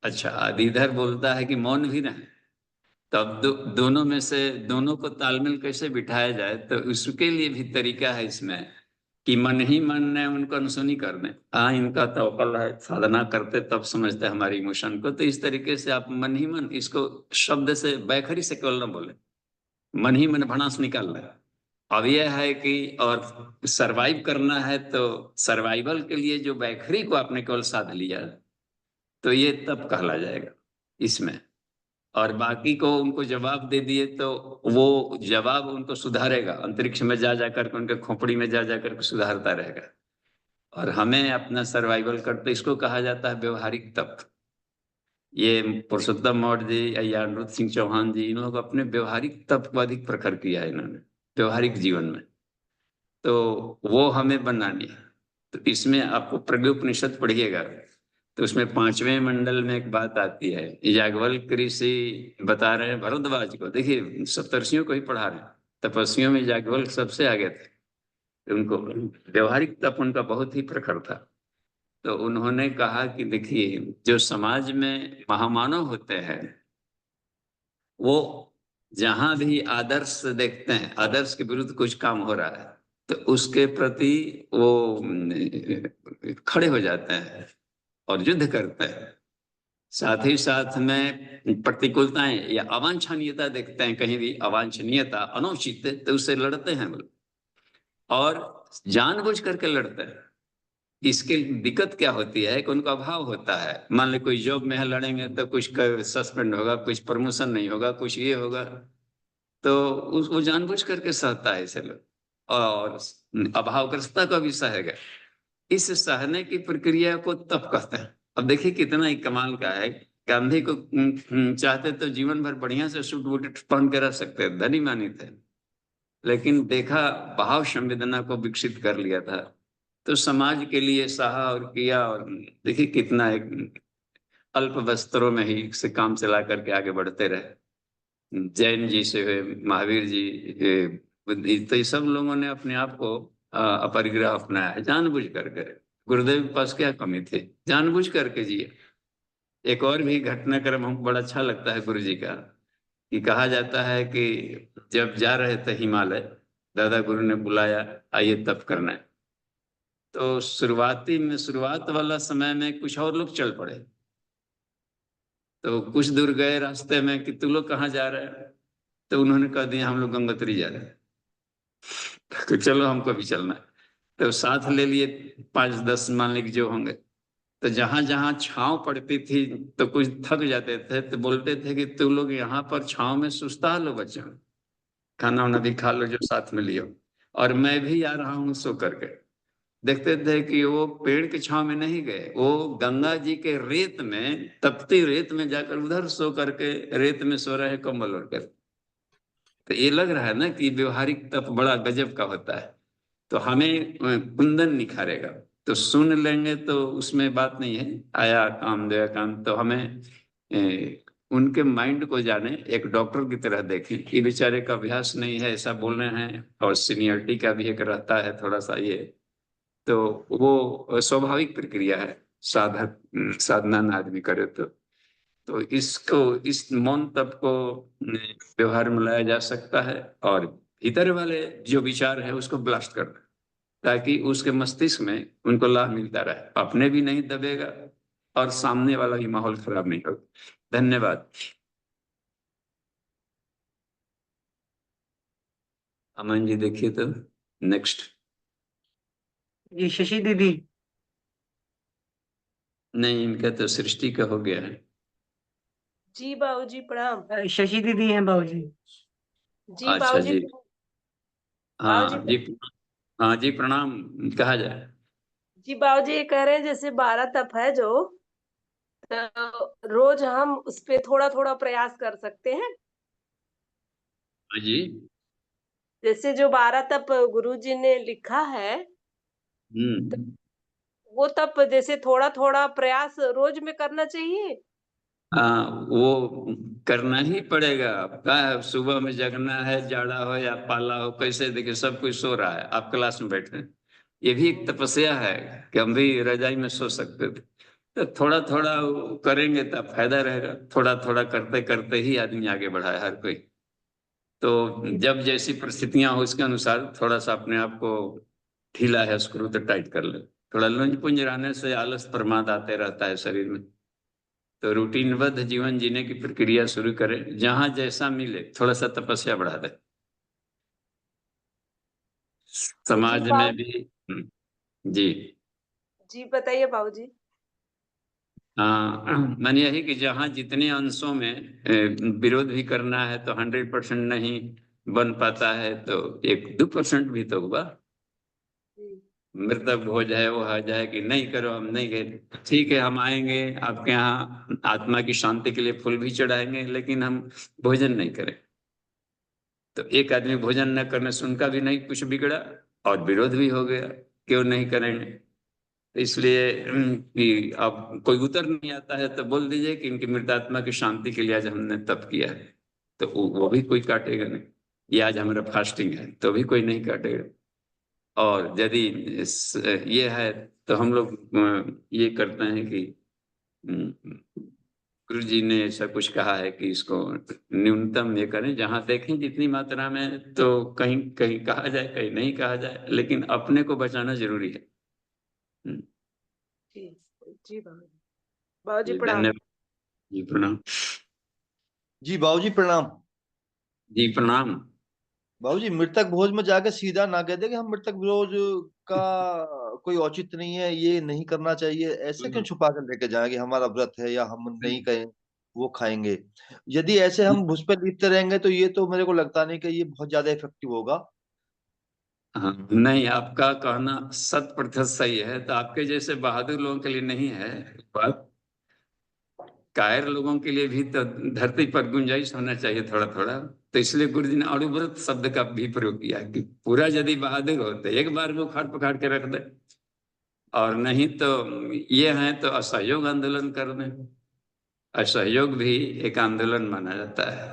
S4: अच्छा, इधर बोलता है कि मौन भी रहे। तब दोनों में से दोनों को तालमेल कैसे बिठाया जाए, तो उसके लिए भी तरीका है इसमें कि मन ही मन ने उनको अनसुनी कर दें। हाँ, इनका तवक्कल है, साधना करते तब समझते हमारी इमोशन को। तो इस तरीके से आप मन ही मन, इसको शब्द से बैखरी से केवल न बोले, मन ही मन भड़ास निकाल रहे। अब यह है कि और सरवाइव करना है, तो सर्वाइवल के लिए जो बैखरी को आपने केवल साध लिया, तो ये तब कहला जाएगा इसमें। और बाकी को उनको जवाब दे दिए, तो वो जवाब उनको सुधारेगा, अंतरिक्ष में जा जाकर के उनके खोपड़ी में जा जाकर के सुधारता रहेगा। और हमें अपना सर्वाइवल करते, इसको कहा जाता है व्यवहारिक तप। ये पुरुषोत्तम मौर्य जी या अनिरुद्ध सिंह चौहान जी, इन लोग अपने व्यवहारिक तप को अधिक प्रखर किया है इन्होंने व्यवहारिक जीवन में। तो वो हमें बनानी है। तो इसमें आपको प्रज्ञोपनिषद पढ़िएगा, तो उसमें 5वें मंडल में एक बात आती है। याज्ञवल्क्य ऋषि बता रहे हैं भरद्वाज को, देखिए सप्तर्षियों को ही पढ़ा रहे हैं, तपस्वियों में याज्ञवल्क्य सबसे आगे थे। उनको व्यवहारिक तप उनका बहुत ही प्रखर था। तो उन्होंने कहा कि देखिए, जो समाज में महामानव होते हैं, वो जहां भी आदर्श देखते हैं, आदर्श के विरुद्ध कुछ काम हो रहा है, तो उसके प्रति वो खड़े हो जाते हैं और युद्ध करते हैं। साथ ही साथ में प्रतिकूलताएं या अवांछनीयता देखते हैं, कहीं भी अवांछनीयता, अनुचित, तो उससे लड़ते हैं। और जानबूझ करके लड़ते हैं। इसके दिक्कत क्या होती है कि उनका अभाव होता है। मान लो कोई जॉब में है, लड़ेंगे तो कुछ सस्पेंड होगा, कुछ प्रमोशन नहीं होगा, कुछ ये होगा, तो वो जानबूझ करके सहता है ऐसे लोग, और अभावग्रस्तता का भी सहेगा। इस सहने की प्रक्रिया को तप कहते हैं। अब देखिए कितना ही कमाल का है। गांधी को चाहते तो जीवन भर बढ़िया से सूट वूट पहन के रह सकते, धनी मानी थे, लेकिन देखा भाव संवेदना को विकसित कर लिया था, तो समाज के लिए सहा और किया, और देखिए कितना एक अल्प वस्त्रों में ही से काम चला करके आगे बढ़ते रहे। जैन जी से हुए, महावीर जी, तो ये सब लोगों ने अपने आप को अपरिग्रह अपनाया है जानबूझ करके। गुरुदेव के पास क्या कमी थी, जानबूझ करके जिए। एक और भी घटनाक्रम हमको बड़ा अच्छा लगता है गुरु जी का, कि कहा जाता है कि जब जा रहे थे हिमालय, दादा गुरु ने बुलाया, आइए तप करना है। तो शुरुआत वाला समय में कुछ और लोग चल पड़े। तो कुछ दूर गए, रास्ते में कि तू लोग कहाँ जा रहे हैं, तो उन्होंने कह दिया हम लोग गंगोत्री जा रहे हैं। तो चलो हमको भी चलना है। तो साथ ले लिए 5-10 मान लीजिए जो होंगे। तो जहां जहां छांव पड़ती थी तो कुछ थक जाते थे, तो बोलते थे कि तू लोग यहाँ पर छांव में सुस्ता लो बच्चों, खाना वाना भी खा लो जो साथ में लियो, और मैं भी आ रहा हूँ सो करके। देखते थे कि वो पेड़ के छांव में नहीं गए, वो गंगा जी के रेत में, तपती रेत में जाकर उधर सो करके रेत में सो रहे कंबल ओढ़कर। तो ये लग रहा है ना कि व्यवहारिक तप बड़ा गजब का होता है। तो हमें कुंदन निखारेगा, तो सुन लेंगे तो उसमें बात नहीं है, आया काम दया काम। तो हमें उनके माइंड को जाने, एक डॉक्टर की तरह देखें कि बेचारे का अभ्यास नहीं है ऐसा बोल रहे हैं, और सीनियरिटी का भी एक रहता है थोड़ा सा ये, तो वो स्वाभाविक प्रक्रिया है। साधना ना आदमी करे तो इसको, इस मौन तप को व्यवहार में लाया जा सकता है, और भीतर वाले जो विचार है उसको ब्लास्ट करना, ताकि उसके मस्तिष्क में उनको लाभ मिलता रहे, अपने भी नहीं दबेगा और सामने वाला भी माहौल खराब नहीं होगा। धन्यवाद। अमन जी देखिए तो नेक्स्ट।
S2: जी शशि दीदी।
S4: नहीं, इनका तो सृष्टि का हो गया है।
S7: जी बाबूजी प्रणाम।
S2: शशि दीदी हैं बाबूजी।
S7: जी
S4: अच्छा
S7: बाबूजी।
S4: जी,
S7: बाबूजी
S4: हाँ जी, हाँ जी प्रणाम कहा जाए।
S7: जी बाबूजी ये कह रहे हैं जैसे 12 तप है जो, तो रोज हम उस पे थोड़ा थोड़ा प्रयास कर सकते हैं।
S4: हाँ जी।
S7: जैसे जो 12 तप गुरुजी ने लिखा है, वो तप जैसे थोड़ा थोड़ा प्रयास रोज में करना चाहिए।
S4: हाँ, वो करना ही पड़ेगा। आपका सुबह में जगना है, जाड़ा हो या पाला हो, कैसे देखिए सब कुछ सो रहा है, आप क्लास में बैठे हैं, ये भी एक तपस्या है कि हम भी रजाई में सो सकते थे। तो थोड़ा थोड़ा करेंगे तब फायदा रहेगा। थोड़ा थोड़ा करते करते ही आदमी आगे बढ़ा है हर कोई। तो जब जैसी परिस्थितियां हो उसके अनुसार थोड़ा सा अपने आप को ढीला है स्क्रू तो टाइट कर ले। थोड़ा लुंज पुंज रहने से आलस प्रमाद आते रहता है शरीर में। तो रूटीनबद्ध जीवन जीने की प्रक्रिया शुरू करें, जहां जैसा मिले थोड़ा सा तपस्या बढ़ा दे।
S7: जी
S4: समाज में भी जी
S7: जी बताइए बाबूजी।
S4: हाँ, माने यही कि जहां जितने अंशों में विरोध भी करना है तो 100% नहीं बन पाता है, तो 1-2% भी तो हुआ। मृतक भोज है वो आ जाए कि नहीं करो, हम नहीं गए, ठीक है हम आएंगे आपके यहाँ आत्मा की शांति के लिए फूल भी चढ़ाएंगे, लेकिन हम भोजन नहीं करें। तो एक आदमी भोजन न करने से उनका भी नहीं कुछ बिगड़ा, और विरोध भी हो गया, क्यों नहीं करेंगे। तो इसलिए कि अब कोई उतर नहीं आता है तो बोल दीजिए कि इनकी मृतात्मा की शांति के लिए आज हमने तप किया है, तो वो भी कोई काटेगा नहीं। ये आज हमारा फास्टिंग है तो भी कोई नहीं काटेगा। और यदि ये है तो हम लोग ये करते हैं कि गुरु जी ने ऐसा कुछ कहा है कि इसको न्यूनतम ये करें, जहां देखें जितनी मात्रा में, तो कहीं कहीं कहा जाए कहीं नहीं कहा जाए, लेकिन अपने को बचाना जरूरी है।
S7: जी जी बाबूजी। बाबूजी
S4: जी
S7: प्रणाम।
S4: धन्यवाद जी प्रणाम।
S8: जी बाबूजी प्रणाम।
S4: जी प्रणाम।
S8: बाबूजी मृतक भोज में जाके सीधा ना कह दे कि हम मृतक भोज का कोई औचित्य नहीं है, ये नहीं करना चाहिए, ऐसे क्यों छुपा कर लेके जाएंगे हमारा व्रत है या हम नहीं कहें वो खाएंगे। यदि ऐसे हम भुज पे लिखते रहेंगे तो ये तो मेरे को लगता नहीं कि ये बहुत ज्यादा इफेक्टिव होगा।
S4: हाँ, नहीं, आपका कहना 100% सही है। तो आपके जैसे बहादुर लोगों के लिए नहीं है बात, कायर लोगों के लिए भी तो धरती पर गुंजाइश होना चाहिए थोड़ा थोड़ा। तो इसलिए गुरु जी ने अणुव्रत शब्द का भी प्रयोग किया कि पूरा यदि बहादुर होते एक बार में उखाड़ पखाड़ के रख दे, और नहीं तो ये है तो असहयोग आंदोलन कर दें। असहयोग भी एक आंदोलन माना जाता है।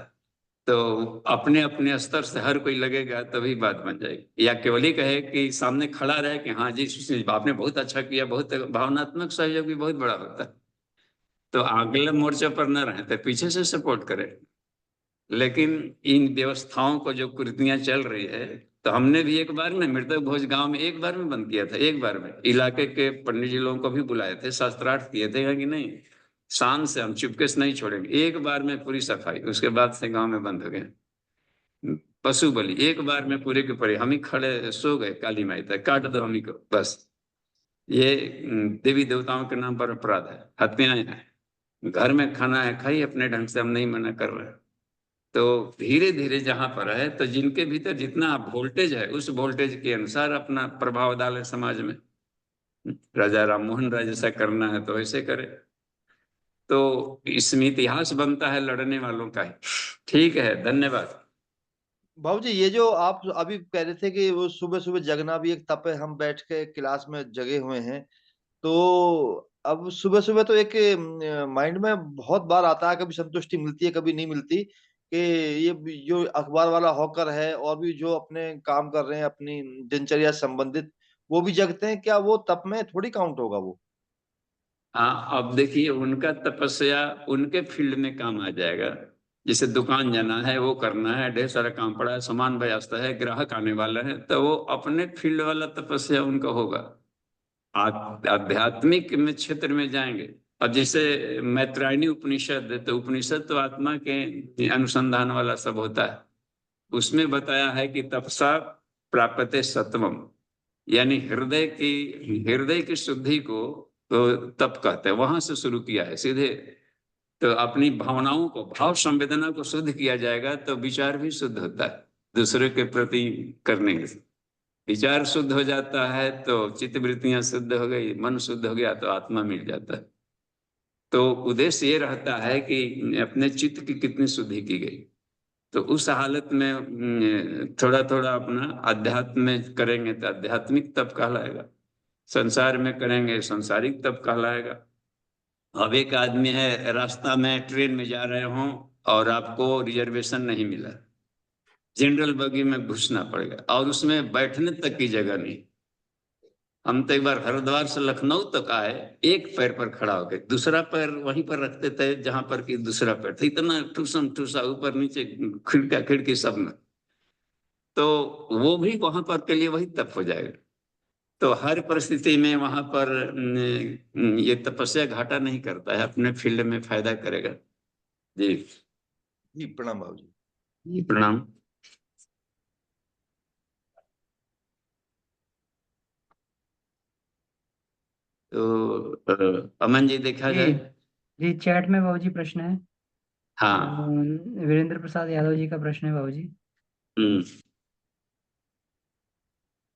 S4: तो अपने अपने स्तर से हर कोई लगेगा तभी बात बन जाएगी। या केवल ही कहे कि सामने खड़ा रहे कि हाँ जी सुशील आपने बहुत अच्छा किया, बहुत भावनात्मक सहयोग भी बहुत बड़ा होता है। तो अगले मोर्चे पर न रहे तो पीछे से सपोर्ट करें। लेकिन इन व्यवस्थाओं को जो कुरीतियां चल रही है, तो हमने भी एक बार में मृतक भोज गांव में एक बार में बंद किया था। एक बार में इलाके के पंडित जी लोगों को भी बुलाए थे, शास्त्रार्थ किए थे कि नहीं शान से हम चुपके से नहीं छोड़ेंगे। एक बार में पूरी सफाई, उसके बाद से गांव में बंद हो गए। पशु बलि एक बार में पूरे के पूरे हम ही खड़े सो गए, काली माई तक काट दो हम ही को बस। ये देवी देवताओं के नाम पर अपराध है, हत्याएं हैं। घर में खाना है खाई अपने ढंग से, हम नहीं मना कर रहे। तो धीरे धीरे जहां पर है तो जिनके भीतर जितना वोल्टेज है उस वोल्टेज के अनुसार अपना प्रभाव डाले समाज में। राजा राम मोहन राय जैसा करना है तो ऐसे करे। तो इसमें इतिहास बनता है लड़ने वालों का ही। ठीक है, धन्यवाद।
S8: बाबूजी ये जो आप अभी कह रहे थे कि वो सुबह सुबह जगना भी एक तप है, हम बैठ के क्लास में जगे हुए हैं, तो अब सुबह सुबह तो एक माइंड में बहुत बार आता है, कभी संतुष्टि मिलती है कभी नहीं मिलती, कि ये जो अखबार वाला हॉकर है और भी जो अपने काम कर रहे हैं अपनी दिनचर्या से संबंधित, वो भी जगते हैं क्या? वो तप में थोड़ी काउंट होगा वो?
S4: हाँ, अब देखिए उनका तपस्या उनके फील्ड में काम आ जाएगा। जैसे दुकान जाना है, वो करना है, ढेर सारा काम पड़ा है, सामान व्यवस्था है, ग्राहक आने वाला है, तो वो अपने फील्ड वाला तपस्या उनका होगा। आध्यात्मिक में क्षेत्र में जाएंगे। अब जैसे मैत्रायणी उपनिषद है, तो उपनिषद तो आत्मा के अनुसंधान वाला सब होता है। उसमें बताया है कि तपसा प्राप्यते सत्वम, यानी हृदय की शुद्धि को तो तप कहते हैं। वहां से शुरू किया है सीधे। तो अपनी भावनाओं को, भाव संवेदना को शुद्ध किया जाएगा तो विचार भी शुद्ध होता है। दूसरे के प्रति करने से विचार शुद्ध हो जाता है, तो चित्त वृत्तियां शुद्ध हो गई, मन शुद्ध हो गया तो आत्मा मिल जाता है। तो उद्देश्य ये रहता है कि अपने चित्त की कितनी शुद्धि की गई। तो उस हालत में थोड़ा थोड़ा अपना अध्यात्म में करेंगे तो आध्यात्मिक तप कहलाएगा, संसार में करेंगे संसारिक तप कहलाएगा। अब एक आदमी है रास्ता में ट्रेन में जा रहे हों और आपको रिजर्वेशन नहीं मिला, जनरल बगी में घुसना पड़ेगा और उसमें बैठने तक की जगह नहीं। हम तो एक बार हरिद्वार से लखनऊ तक आए, एक पैर पर खड़ा हो गए, दूसरा पैर वहीं पर रखते थे जहां पर कि दूसरा पैर था। इतना ठूसम ठूसा ऊपर नीचे, खिड़का खिड़की सब में। तो वो भी वहां पर के लिए वही तप हो जाएगा। तो हर परिस्थिति में वहां पर ये तपस्या घाटा नहीं करता है, अपने फील्ड में फायदा करेगा। जी
S8: जी प्रणाम बाबूजी।
S4: जी प्रणाम। तो अमन जी देखा
S2: जी
S4: जाए।
S2: जी चैट में बाबूजी प्रश्न है।
S4: हाँ।
S2: वीरेंद्र प्रसाद यादव जी का प्रश्न है बाबूजी।
S4: हम्म।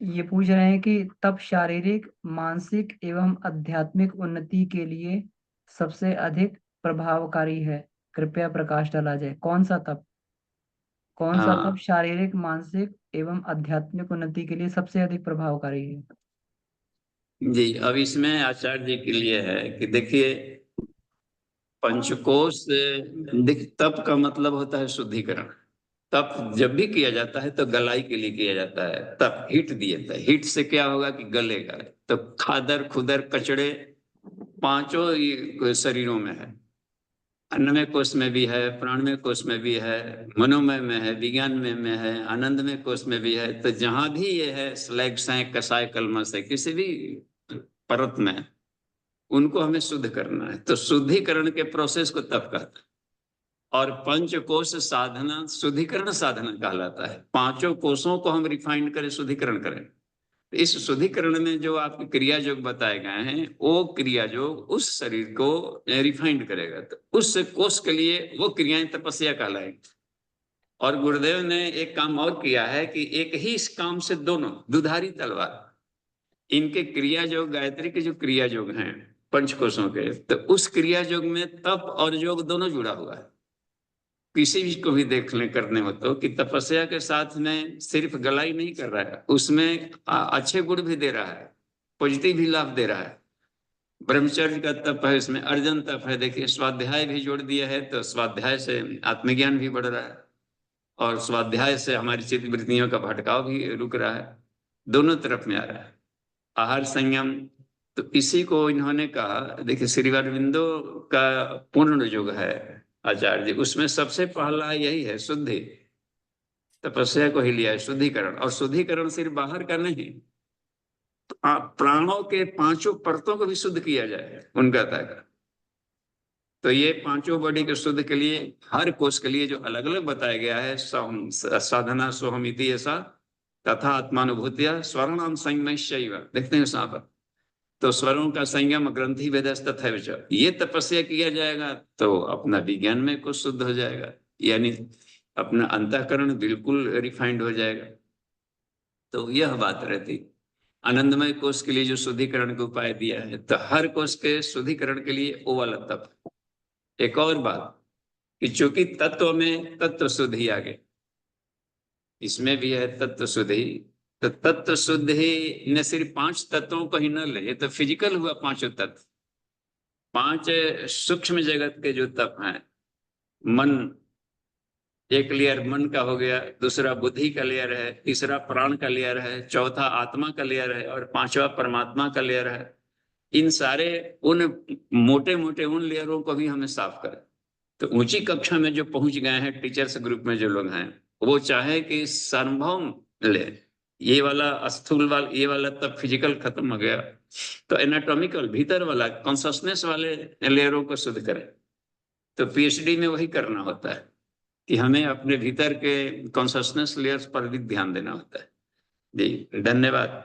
S2: ये पूछ रहे हैं कि तप शारीरिक, मानसिक एवं आध्यात्मिक उन्नति के लिए सबसे अधिक प्रभावकारी है, कृपया प्रकाश डाला जाए। कौन सा तप
S4: हाँ
S2: शारीरिक, मानसिक एवं आध्यात्मिक उन्नति के लिए सबसे अधिक प्रभावकारी है?
S4: जी, अब इसमें आचार्य जी के लिए है कि देखिए पंचकोश तप का मतलब होता है शुद्धिकरण। तप जब भी किया जाता है तो गलाई के लिए किया जाता है। तप हीट दिए जाता है, हीट से क्या होगा कि गलेगा। तो खादर खुदर कचड़े पांचों ये शरीरों में है। अन्नमय कोश में भी है, प्राणमय कोश में भी है, मनोमय में है, विज्ञान में है, आनंदमय कोश में भी है। तो जहां भी ये है स्लैग सैंक कसाय कलमस है, किसी भी परत में है, उनको हमें शुद्ध करना है। तो शुद्धिकरण के प्रोसेस को तप कहते हैं। और पंचकोश साधना शुद्धिकरण साधना कहलाता है। पांचों कोशों को हम रिफाइंड करें, शुद्धिकरण करें। इस शुद्धिकरण में जो आपके क्रिया योग बताए गए हैं, वो क्रिया योग उस शरीर को रिफाइंड करेगा। तो उस कोष के लिए वो क्रियाएं तपस्या कहलाएंगी। और गुरुदेव ने एक काम और किया है कि एक ही इस काम से दोनों दुधारी तलवार, इनके क्रिया योग, गायत्री के जो क्रिया योग हैं पंचकोशों के, तो उस क्रिया योग में तप और योग दोनों जुड़ा हुआ है। किसी भी को भी देख लें करने हो तो, कि तपस्या के साथ में सिर्फ गलाई नहीं कर रहा है, उसमें अच्छे गुण भी दे रहा है, पॉजिटिव भी लाभ दे रहा है। ब्रह्मचर्य का तप है, इसमें अर्जन तप है। देखिए स्वाध्याय भी जोड़ दिया है, तो स्वाध्याय से आत्मज्ञान भी बढ़ रहा है और स्वाध्याय से हमारी चित्त वृत्तियों का भटकाव भी रुक रहा है, दोनों तरफ में आ रहा है। आहार संयम, तो इसी को इन्होंने कहा, देखिए श्री अरविंदो का पूर्ण युग है आचार्य जी, उसमें सबसे पहला यही है शुद्धि। तपस्या को ही लिया है शुद्धिकरण, और शुद्धिकरण सिर्फ बाहर का नहीं, तो प्राणों के पांचों परतों को भी शुद्ध किया जाए उनका तक। तो ये पांचों बॉडी के शुद्ध के लिए, हर कोष के लिए जो अलग अलग बताया गया है, साधना सोहमिति ऐसा तथा आत्मानुभूतिया स्वर्णाम संयम शैव, देखते हैं यहाँ पर, तो स्वरों का संयम ग्रंथि वेदस तथा विचार, ये तपस्या किया जाएगा तो अपना विज्ञान में कुछ शुद्ध हो जाएगा, यानी अपना अंतःकरण बिल्कुल रिफाइंड हो जाएगा। तो यह बात रहती। आनंदमय कोष के लिए जो शुद्धिकरण का उपाय दिया है, तो हर कोष के शुद्धिकरण के लिए वो वाला तप। एक और बात कि चूंकि तत्व में तत्व शुद्धि आ गई, इसमें भी है तत्व शुद्धि, तो तत्व शुद्धि न सिर्फ 5 तत्वों को ही न ले, तो फिजिकल हुआ 5 तत्व, 5 सूक्ष्म जगत के जो तत्व हैं। मन, एक लेयर मन का हो गया, दूसरा बुद्धि का लेयर है, तीसरा प्राण का लेयर है, चौथा आत्मा का लेयर है, और 5वां परमात्मा का लेयर है। इन सारे उन मोटे मोटे उन लेयरों को भी हमें साफ करें। तो ऊंची कक्षा में जो पहुंच गए हैं, टीचर्स ग्रुप में जो लोग हैं, वो चाहे कि सार्वभौम ले, ये वाला स्थूल वाला, ये वाला तब फिजिकल खत्म हो गया, तो एनाटॉमिकल भीतर वाला कॉन्शसनेस वाले लेयरों को शुद्ध करें। तो पीएचडी में वही करना होता है कि हमें अपने भीतर के कॉन्शसनेस लेयर्स पर भी ध्यान देना होता है। जी धन्यवाद।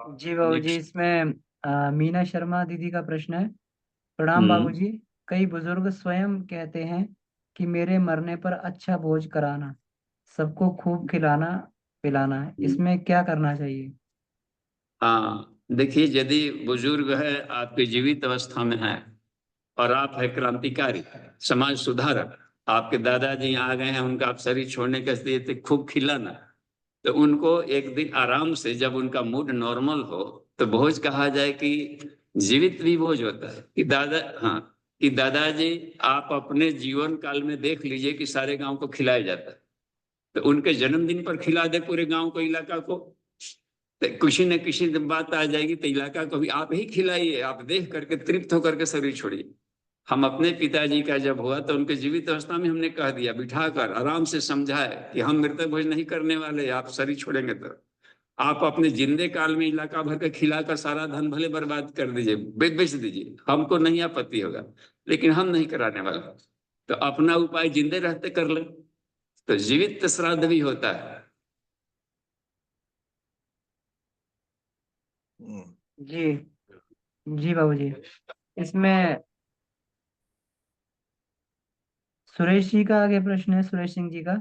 S2: जी बाबूजी, इसमें मीना शर्मा दीदी का प्रश्न है। प्रणाम बाबूजी, कई बुजुर्ग स्वयं कहते हैं कि मेरे मरने पर अच्छा भोज कराना, सबको खूब खिलाना पिलाना है, इसमें क्या करना चाहिए?
S4: हाँ देखिए, यदि बुजुर्ग है आपके जीवित अवस्था में है और आप है क्रांतिकारी समाज सुधारक, आपके दादाजी आ गए हैं, उनका आप शरीर छोड़ने के लिए खूब खिलाना, तो उनको एक दिन आराम से, जब उनका मूड नॉर्मल हो, तो भोज कहा जाए कि जीवित भी भोज होता है। कि कि दादाजी आप अपने जीवन काल में देख लीजिए कि सारे गांव को खिलाया जाता है, तो उनके जन्मदिन पर खिला दे पूरे गांव को, इलाका को, तो किसी न किसी बात आ जाएगी, तो इलाका को भी आप ही खिलाइए, आप देख करके तृप्त होकर के शरीर छोड़िए। हम अपने पिताजी का जब हुआ तो उनके जीवित अवस्था में हमने कह दिया, बिठाकर आराम से समझाए कि हम मृतक भोज नहीं करने वाले, आप शरीर छोड़ेंगे तो आप अपने जिंदे काल में इलाका भर के खिलाकर सारा धन भले बर्बाद कर दीजिए, बेच दीजिए, हमको नहीं आपत्ति होगा, लेकिन हम नहीं कराने वाले। तो अपना उपाय जिंदे रहते कर ले, तो जीवित श्राद्ध भी होता है।
S2: जी जी बाबूजी, इसमें सुरेश जी का आगे प्रश्न है, सुरेश सिंह जी का।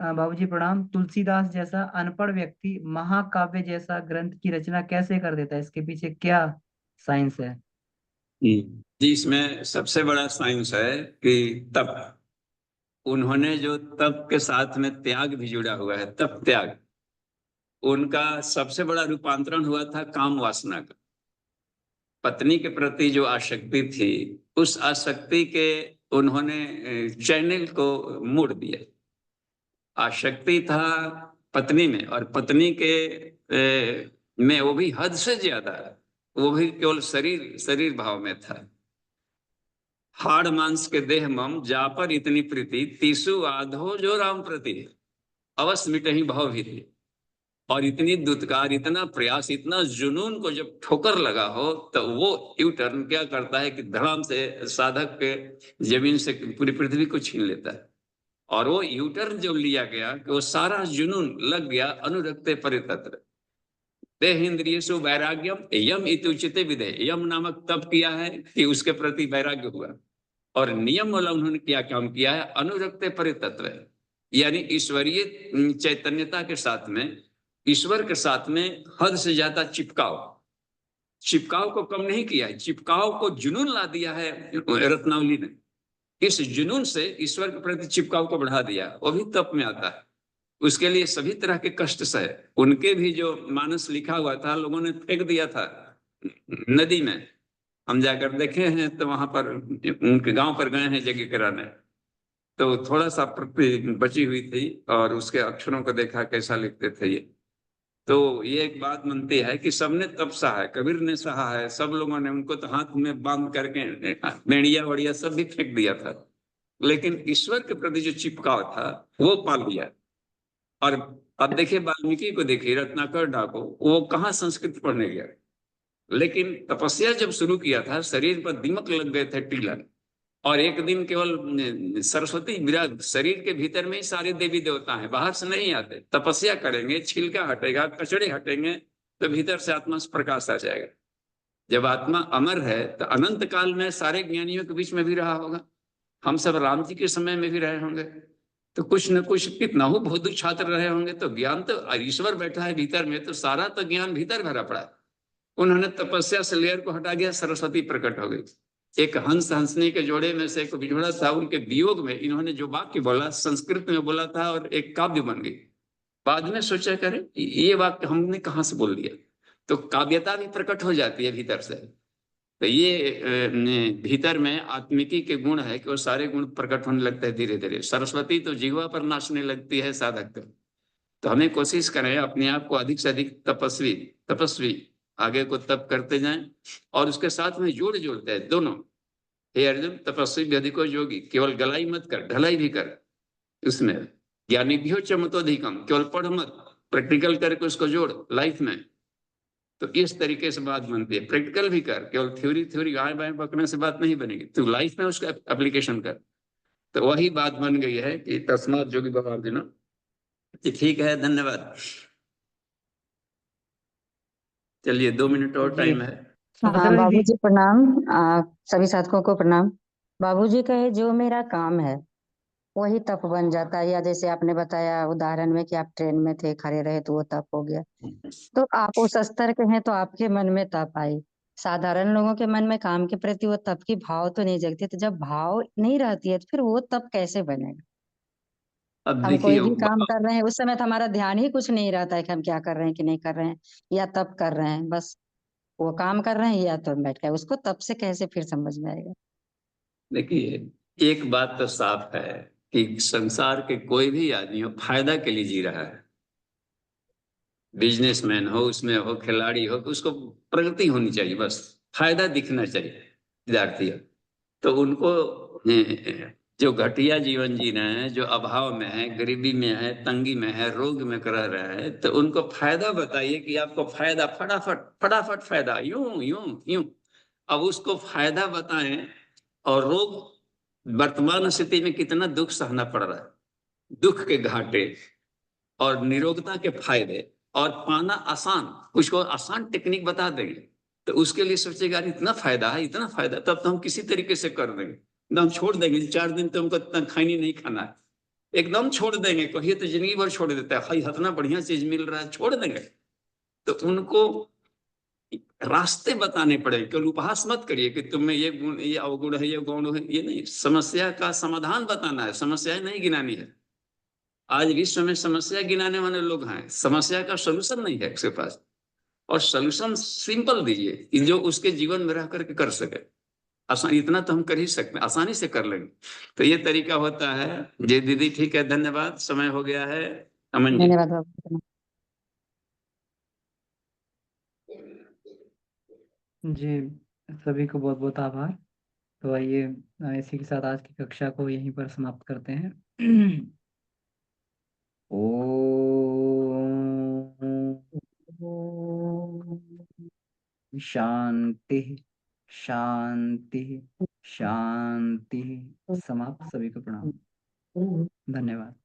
S2: बाबूजी प्रणाम, तुलसीदास जैसा अनपढ़ व्यक्ति महाकाव्य जैसा ग्रंथ की रचना कैसे कर देता है, इसके पीछे क्या साइंस है?
S4: जी, इसमें सबसे बड़ा साइंस है कि तप, उन्होंने जो तप के साथ में त्याग भी जुड़ा हुआ है, तप त्याग, उनका सबसे बड़ा रूपांतरण हुआ था काम वासना का। पत्नी के प्रति जो आसक्ति थी, उस आसक्ति के उन्होंने चैनल को मोड़ दिया। आसक्ति था पत्नी में, और पत्नी के में वो भी हद से ज्यादा, वो भी केवल शरीर भाव में था। हाड़ मांस के देह मम जा पर इतनी प्रीति, तीसु आधो जो राम प्रति, अवश्य मिटहि भाव भी थी। और इतनी दुत्कार, इतना प्रयास, इतना जुनून को जब ठोकर लगा हो तो वो यू टर्न क्या करता है कि धड़ाम से साधक के जमीन से पूरी पृथ्वी को छीन लेता है। और वो यू टर्न जब लिया गया कि वो सारा जुनून लग गया अनुरक्ते परितत्र देहेन्द्रियेषु वैराग्यम यम इति उच्यते विधेय। यम नामक तप किया है कि उसके प्रति वैराग्य हुआ, और नियम वाला उन्होंने क्या काम किया है, अनुरक्ते परितत्व, यानी ईश्वरीय चैतन्यता के साथ में, ईश्वर के साथ में हद से ज्यादा चिपकाव, चिपकाव को कम नहीं किया है, चिपकाव को जुनून ला दिया है रत्नावली ने। इस जुनून से ईश्वर के प्रति चिपकाव को बढ़ा दिया, वो भी तप में आता है। उसके लिए सभी तरह के कष्ट सहे। उनके भी जो मानस लिखा हुआ था, लोगों ने फेंक दिया था नदी में। हम जाकर देखे हैं तो वहां पर उनके गांव पर गए हैं जगह कराने, तो थोड़ा सा प्रति बची हुई थी और उसके अक्षरों को देखा कैसा लिखते थे ये। तो ये एक बात बनती है कि सबने तप सहा है, कबीर ने सहा है, सब लोगों ने, उनको तो हाथ में बांध करके बेड़िया वड़िया सब भी फेंक दिया था, लेकिन ईश्वर के प्रति जो चिपकाव था वो पाल लिया। और अब देखिए वाल्मीकि को देखिए, रत्नाकर डाको, वो कहाँ संस्कृत पढ़ने गया, लेकिन तपस्या जब शुरू किया था शरीर पर दीमक लग गए थे टीलन, और एक दिन केवल सरस्वती विराज, शरीर के भीतर में ही सारे देवी देवता हैं, बाहर से नहीं आते। तपस्या करेंगे, छिलका हटेगा, कचड़े हटेंगे, तो भीतर से आत्मा से प्रकाश आ जाएगा। जब आत्मा अमर है तो अनंत काल में सारे ज्ञानियों के बीच में भी रहा होगा, हम सब राम जी के समय में भी रहे होंगे, तो कुछ न कुछ कितना हो बहुत छात्र रहे होंगे, तो ज्ञान तो ईश्वर बैठा है भीतर में, तो सारा तो ज्ञान भीतर भरा पड़ा है। उन्होंने तपस्या से लेयर को हटा दिया, सरस्वती प्रकट हो गई। एक हंस हंसनी के जोड़े में से एक बिछड़ा था, उनके वियोग में इन्होंने जो वाक्य बोला संस्कृत में बोला था और एक काव्य बन गई। बाद में सोचा करें ये वाक्य हमने कहाँ से बोल दिया, तो काव्यता भी प्रकट हो जाती है भीतर से। तो ये भीतर में आत्मिकी के गुण है कि वो सारे गुण प्रकट होने लगते हैं धीरे धीरे। सरस्वती तो जीवा पर नाचने लगती है साधक। तो हमें कोशिश करें अपने आप को अधिक से अधिक तपस्वी आगे को तप करते जाएं, और उसके साथ में जोड़ते हैं दोनों। हे अर्जुन तपस्वी भी अधिको योगी, केवल गलाई मत कर, ढलाई भी कर। उसमें ज्ञानी भी हो चमतोधिकम, केवल पढ़ मत, प्रैक्टिकल करके उसको जोड़ लाइफ में। तो इस तरीके से बात बनती है, प्रैक्टिकल भी कर, केवल थ्योरी गाय बाएं पकड़ने से बात नहीं बनेगी, तू लाइफ में उसका एप्लीकेशन कर। तो वही बात बन गई है कि तस्मात् जोगी भव अर्जुन। ठीक है, धन्यवाद। चलिए 2 मिनट और टाइम है।
S2: सुभद्रा दीदी,
S9: बाबूजी प्रणाम। सभी साधकों को प्रणाम। बाबूजी कहे जो मेरा काम है वही तप बन जाता है, या जैसे आपने बताया उदाहरण में कि आप ट्रेन में थे, खड़े रहे तो वो तप हो गया। तो आप उस स्तर के हैं तो आपके मन में तप आई। साधारण लोगों के मन में काम के प्रति वो तप की भाव तो नहीं जगती, तो जब भाव नहीं रहती है तो फिर वो तप कैसे बनेगा?
S4: अब
S9: हम कोई
S4: देखिए
S9: भी काम कर रहे हैं उस समय तो हमारा ध्यान ही कुछ नहीं रहता है कि हम क्या कर रहे हैं कि नहीं कर रहे हैं, या तप कर रहे हैं, बस वो काम कर रहे हैं या तो बैठ गए, उसको तब से कैसे फिर समझ में आएगा?
S4: देखिए एक बात तो साफ है कि संसार के कोई भी आदमी हो फायदा के लिए जी रहा है। बिजनेसमैन हो, उसमें हो, खिलाड़ी हो, उसको प्रगति होनी चाहिए, बस फायदा दिखना चाहिए विद्यार्थी हो। तो उनको जो घटिया जीवन जी रहे हैं, जो अभाव में है, गरीबी में है, तंगी में है, रोग में रह रहे हैं, तो उनको फायदा बताइए कि आपको फायदा फटाफट फटाफट फायदा, यूं यूं यूं। अब उसको फायदा बताएं, और रोग वर्तमान स्थिति में कितना दुख सहना पड़ रहा है, दुख के घाटे और निरोगता के फायदे, और पाना आसान, उसको आसान टेक्निक बता देंगे तो उसके लिए सोचेगा इतना फायदा है, इतना फायदा, तब तो हम किसी तरीके से कर देंगे, एकदम छोड़ देंगे। 4 दिन तो हमको खैनी नहीं खाना है, एकदम छोड़ देंगे। कहिए तो जिंदगी भर छोड़ देता है, भाई इतना बढ़िया चीज मिल रहा है, छोड़ देंगे। तो उनको रास्ते बताने पड़ेंगे, केवल उपहास मत करिए कि तुम में ये गुण, ये अवगुण है, ये गौण है, ये नहीं। समस्या का समाधान बताना है, समस्याएं नहीं गिनानी है। आज विश्व में समस्या गिनाने वाले लोग हैं, समस्या का सोल्यूशन नहीं है उसके पास। और सोल्यूशन सिंपल दीजिए कि जो उसके जीवन में रह करके कर सके। आसान, इतना तो हम कर ही सकते हैं, आसानी से कर लेंगे। तो ये तरीका होता है। जी दीदी ठीक है, धन्यवाद, समय हो गया है। अमन जी।
S9: धन्यवाद बाबू।
S2: जी सभी को बहुत बहुत आभार। तो आइए इसी के साथ आज की कक्षा को यहीं पर समाप्त करते हैं। ओम शांति शांति शांति। समाप्त। सभी को प्रणाम। धन्यवाद।